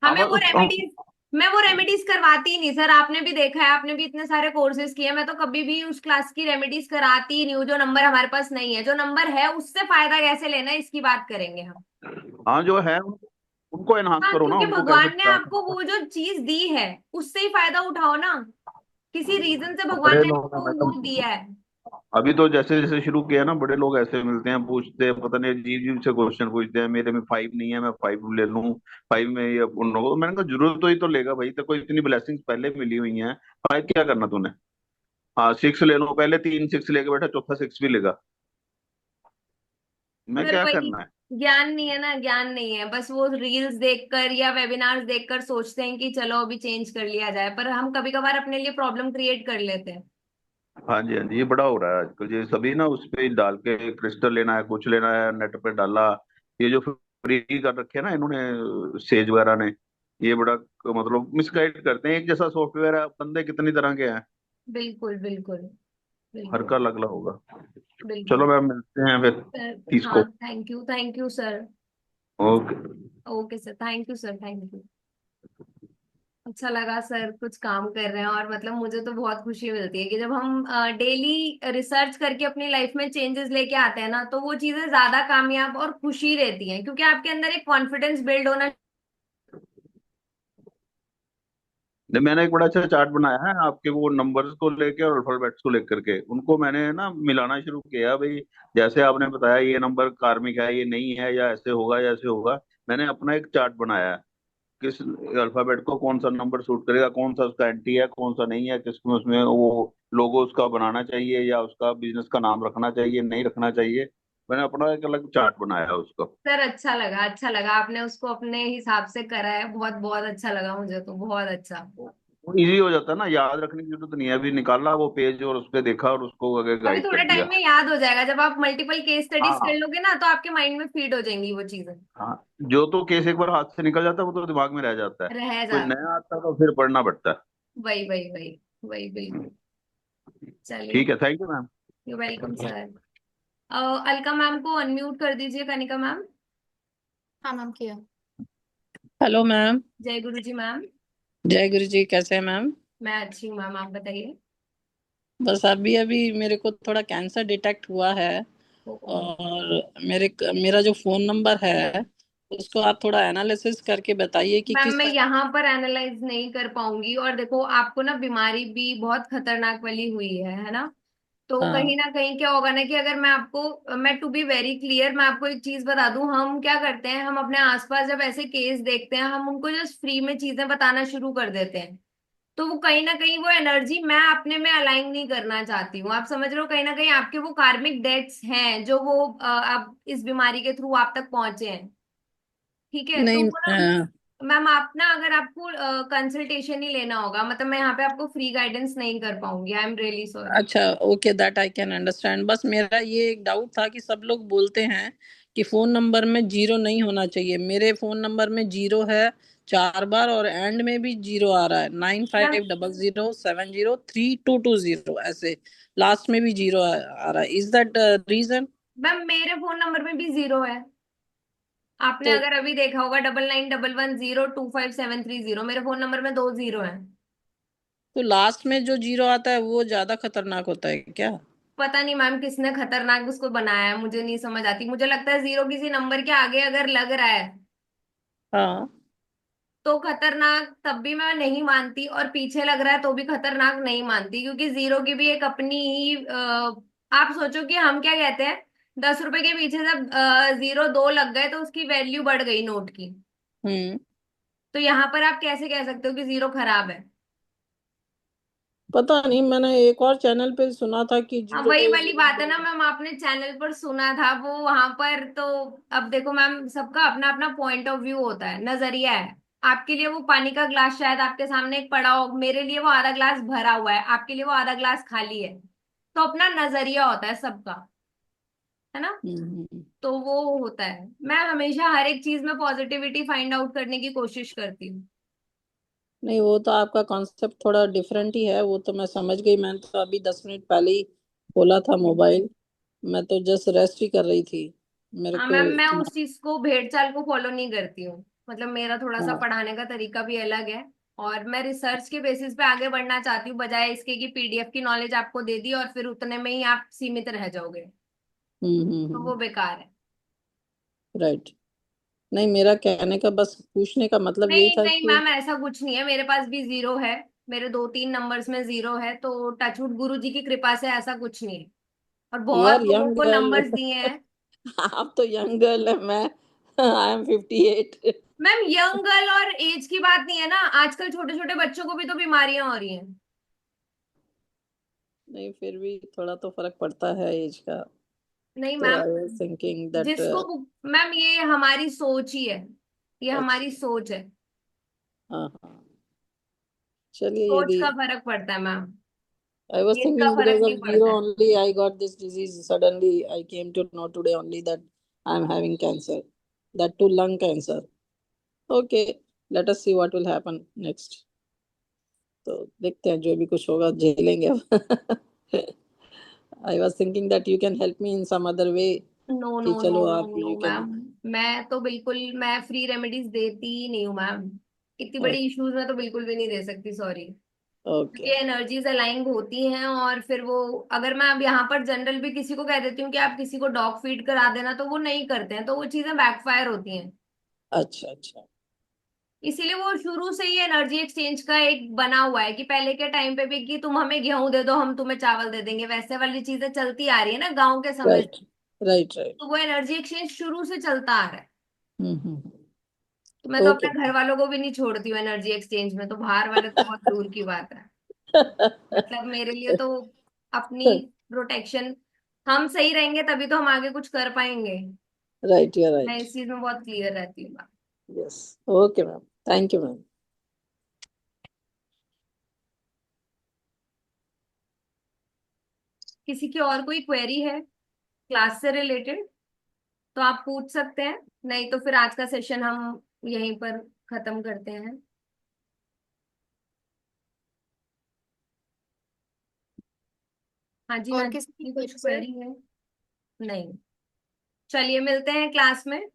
हाँ, हमें वो रेमेडीज, मैं वो रेमेडीज करवाती ही नहीं सर। आपने भी देखा है, आपने भी इतने सारे कोर्सेज किए, मैं तो कभी भी उस क्लास की रेमेडीज कराती ही नहीं हूँ। जो नंबर हमारे पास नहीं है, जो नंबर है उससे फायदा कैसे लेना है इसकी बात करेंगे हम। हाँ, जो है उनको एनहांस हाँ करो ना, क्योंकि उनको कैसे भगवान ने बढ़ा आपको सकते वो जो चीज दी है उससे ही फायदा उठाओ ना। किसी रीजन से हैं। भगवान बड़े ने लोग हैं आपको वो मैडम, दिया है। अभी तो जैसे जैसे शुरू किया ना, बड़े लोग ऐसे मिलते हैं, पूछते हैं, पता नहीं अजीब अजीब से क्वेश्चन पूछते हैं, मेरे में 5 नहीं है, मैं 5 ले लूं, 5 में ये उन लोगों को। मैंने कहा जरूरत ही तो लेगा भाई, तो कोई इतनी ब्लेसिंग्स पहले मिली हुई हैं, 5 क्या करना तूने। हाँ, 6 ले लो, पहले 3 6 लेके बैठा, चौथा 6 भी लेगा, मैं मगर क्या वही, करना है। ज्ञान नहीं है ना, ज्ञान नहीं है। बस वो रील्स देखकर या वेबिनार्स देखकर सोचते हैं कि चलो अभी चेंज कर लिया जाए, पर हम कभी कभार अपने लिए प्रॉब्लम क्रिएट कर लेते हैं। हाँ जी, हाँ जी, ये बड़ा हो रहा है आजकल, ये सभी ना उस पे डाल के क्रिस्टल लेना है, कुछ लेना है, नेट पे डाला, ये जो फ्री कर रखे है ना इन्होंने, सेज वगैरह ने, ये बड़ा मतलब मिसगाइड करते हैं। एक जैसा सॉफ्टवेयर है, बंदे कितनी तरह के हैं, बिल्कुल बिल्कुल। हर बिल्कुल का अलग अलग होगा। चलो बिल्कुल मैम, मिलते हैं फिर सर। 30 हाँ को। Thank you sir. Okay. Okay sir, thank you sir, thank you. अच्छा लगा सर कुछ काम कर रहे हैं, और मतलब मुझे तो बहुत खुशी मिलती है कि जब हम डेली रिसर्च करके अपनी लाइफ में चेंजेस लेके आते हैं ना, तो वो चीजें ज्यादा कामयाब और खुशी रहती हैं, क्योंकि आपके अंदर एक कॉन्फिडेंस बिल्ड होना। नहीं, मैंने एक बड़ा अच्छा चार्ट बनाया है आपके वो नंबर्स को लेके और अल्फाबेट्स को लेकर के, उनको मैंने ना मिलाना शुरू किया भाई। जैसे आपने बताया ये नंबर कार्मिक है, ये नहीं है, या ऐसे होगा या ऐसे होगा, मैंने अपना एक चार्ट बनाया है, किस अल्फाबेट को कौन सा नंबर सूट करेगा, कौन सा उसका एंटी है, कौन सा नहीं है, किसमें उसमें वो लोगो उसका बनाना चाहिए, या उसका बिजनेस का नाम रखना चाहिए, नहीं रखना चाहिए। मैंने अपना एक अलग चार्ट बनाया है उसको। सर अच्छा लगा, अच्छा लगा, आपने उसको अपने हिसाब से करा है। बहुत बहुत अच्छा लगा मुझे तो, बहुत अच्छा। वो इजी हो जाता है ना, याद रखने की जरूरत नहीं है, अभी निकाला वो पेज और उस पर देखा और उसको आगे अभी गाइड थोड़े कर टाइम दिया। में याद हो जाएगा, जब आप मल्टीपल केस स्टडीज कर हाँ, लोगे ना तो आपके माइंड में फीड हो जाएंगी वो चीजें। हाँ, जो तो केस एक बार हाथ से निकल जाता है वो तो दिमाग में रह जाता है, रह कोई जाता। नया आता है तो फिर पढ़ना पड़ता है। वही वही वही। वही बिल्कुल। चलिए। ठीक है, thank you ma'am. You welcome sir. Alka ma'am को अनम्यूट कर दीजिए, कनिका मैम। हाँ मैम किया। Hello ma'am. जय गुरु जी मैम। जय गुरु जी, कैसे हैं मैम? मैं अच्छी हूँ मैम, आप बताइए। बस अभी अभी मेरे को थोड़ा कैंसर डिटेक्ट हुआ है, ओ, और मेरा जो फोन नंबर है उसको आप थोड़ा एनालिसिस करके बताइए कि मैम किस मैं तरह। यहाँ पर एनालाइज नहीं कर पाऊंगी, और देखो आपको ना बीमारी भी बहुत खतरनाक वाली हुई है ना। तो हाँ। कहीं ना कहीं क्या होगा ना कि अगर मैं टू बी वेरी क्लियर, मैं आपको एक चीज बता दूं। हम क्या करते हैं, हम अपने आसपास जब ऐसे केस देखते हैं, हम उनको जस्ट फ्री में चीजें बताना शुरू कर देते हैं। तो वो कहीं ना कहीं वो एनर्जी मैं अपने में अलाइन नहीं करना चाहती हूँ। आप समझ रहे हो, कहीं ना कहीं आपके वो कार्मिक डेट्स हैं जो वो अब इस बीमारी के थ्रू आप तक पहुंचे हैं। ठीक है, तो नहीं। वो ना मैम, आप ना अगर आपको कंसल्टेशन ही लेना होगा, मतलब मैं यहाँ पे आपको फ्री गाइडेंस नहीं कर पाऊंगी। I am really sorry. अच्छा, okay, that I can understand. बस मेरा ये एक डाउट था कि सब लोग बोलते हैं कि फोन नंबर में जीरो नहीं होना चाहिए। मेरे फोन नंबर में जीरो है 4 बार, और एंड में भी जीरो आ रहा है, मैम 9500703220 ऐसे। लास्ट में भी जीरो आ रहा है। Is that reason? मैम मेरे फोन नंबर में भी जीरो है। आपने तो अगर अभी देखा होगा 9911025730, मेरे फोन नंबर में 2 जीरो है। लास्ट में जो जीरो आता है वो ज्यादा खतरनाक होता है क्या? पता नहीं मैम किसने खतरनाक उसको बनाया है, मुझे नहीं समझ आती। मुझे लगता है जीरो किसी नंबर के आगे अगर लग रहा है हाँ। तो खतरनाक तब भी मैं नहीं मानती, और पीछे लग रहा है तो भी खतरनाक नहीं मानती, क्योंकि जीरो की भी एक अपनी ही आप सोचो कि हम क्या कहते हैं, 10 रुपए के पीछे जब जीरो दो लग गए तो उसकी वैल्यू बढ़ गई नोट की। हम्म। तो यहाँ पर आप कैसे कह सकते हो कि जीरो खराब है? पता नहीं, मैंने एक और चैनल पे सुना था कि हाँ जीरो वही इज वाली बात है ना मैम, आपने चैनल पर सुना था वो वहां पर तो। अब देखो मैम, सबका अपना अपना पॉइंट ऑफ व्यू होता है, नजरिया है। आपके लिए वो पानी का ग्लास शायद आपके सामने एक पड़ा हो, मेरे लिए वो आधा ग्लास भरा हुआ है, आपके लिए वो आधा ग्लास खाली है। तो अपना नजरिया होता है सबका, है ना? हम्म। तो वो होता है। मैं हमेशा हर एक चीज में पॉजिटिविटी फाइंड आउट करने की कोशिश करती हूँ। नहीं, वो तो आपका कॉन्सेप्ट थोड़ा डिफरेंट ही है, वो तो मैं समझ गई। मैंने तो अभी 10 मिनट पहले ही खोला था मोबाइल। मैं तो जस्ट रेस्ट ही कर रही थी। मेरे हाँ को मैम, मैं इतना। उस चीज को भेड़ चाल को फॉलो नहीं करती हूँ। मतलब मेरा थोड़ा सा हाँ। पढ़ाने का तरीका भी अलग है, और मैं रिसर्च के बेसिस पे आगे बढ़ना चाहती हूँ, बजाय इसके कि पीडीएफ की नॉलेज आपको दे दी और फिर उतने में ही आप सीमित रह जाओगे। तो वो बेकार है। राइट। नहीं, मेरा कहने का बस पूछने का मतलब यही नहीं था नहीं कि मैम, ऐसा कुछ नहीं है, मेरे पास भी जीरो है। मेरे 2-3 नंबर्स में जीरो है, तो टचवुड गुरु जी की कृपा से ऐसा कुछ नहीं है। और यू बहुत आर लोगों यंग को गर्ल। नंबर्स दिए हैं। आप तो यंग गर्ल है, मैं I am 58। Ma'am young girl और एज की बात नहीं है ना, आजकल छोटे छोटे बच्चों को भी तो बीमारियां हो रही हैं। नहीं, फिर भी थोड़ा तो फर्क पड़ता है एज का। नहीं तो ma'am, I was thinking that. जिसको मैम ये हमारी सोच ही है, ये अच्छा। हमारी सोच है। हाँ हाँ। चलिए, सोच यदि का फर्क पड़ता है मैम, I was एज का thinking फर्क because नहीं of zero पड़ता है। only I got this disease. Suddenly I came to know today only that I'm having cancer. That too lung cancer. Okay, let us see what will happen next. तो देखते हैं, जो भी कुछ होगा झेलेंगे अब। I was thinking that you can help me in some other way. No no कि no चलो नो आप नो you can. मैम, मैं तो बिल्कुल, मैं फ्री रेमेडीज देती ही नहीं हूँ मैम। इतनी बड़ी Okay. इश्यूज में तो बिल्कुल भी नहीं दे सकती, सॉरी। क्योंकि Okay. एनर्जीज अलाइंग होती हैं, और फिर वो, अगर मैं अब यहाँ पर जनरल भी किसी को कह देती हूँ कि आप किसी को डॉग फीड करा देना, तो वो नहीं करते हैं, तो वो चीजें बैकफायर होती हैं। अच्छा अच्छा। इसीलिए वो शुरू से ही एनर्जी एक्सचेंज का एक बना हुआ है, कि पहले के टाइम पे भी कि तुम हमें गेहूं दे दो हम तुम्हें चावल दे देंगे, वैसे वाली चीजें चलती आ रही है ना गांव के समय से। Right. Right. Right. तो वो एनर्जी एक्सचेंज शुरू से चलता आ रहा है। हम्म। तो मैं तो अपने Okay. घर वालों को भी नहीं छोड़ती हूँ एनर्जी एक्सचेंज में, तो बाहर वाले तो बहुत दूर की बात है। मतलब मेरे लिए तो अपनी प्रोटेक्शन, हम सही रहेंगे तभी तो हम आगे कुछ कर पाएंगे। Right. You're मैं right. इस चीज में बहुत क्लियर रहती हूँ। Yes. Okay, ma'am. Thank you, ma'am. किसी की और कोई क्वेरी है क्लास से रिलेटेड तो आप पूछ सकते हैं, नहीं तो फिर आज का सेशन हम यहीं पर खत्म करते हैं। हाँ जी, हाँ और जी, किसी की की कुछ क्वेरी है? क्वेरी है? नहीं। चलिए मिलते हैं क्लास में।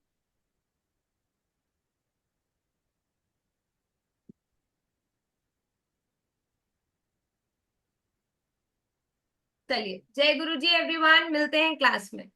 चलिए, जय गुरु जी एवरीवन, मिलते हैं क्लास में।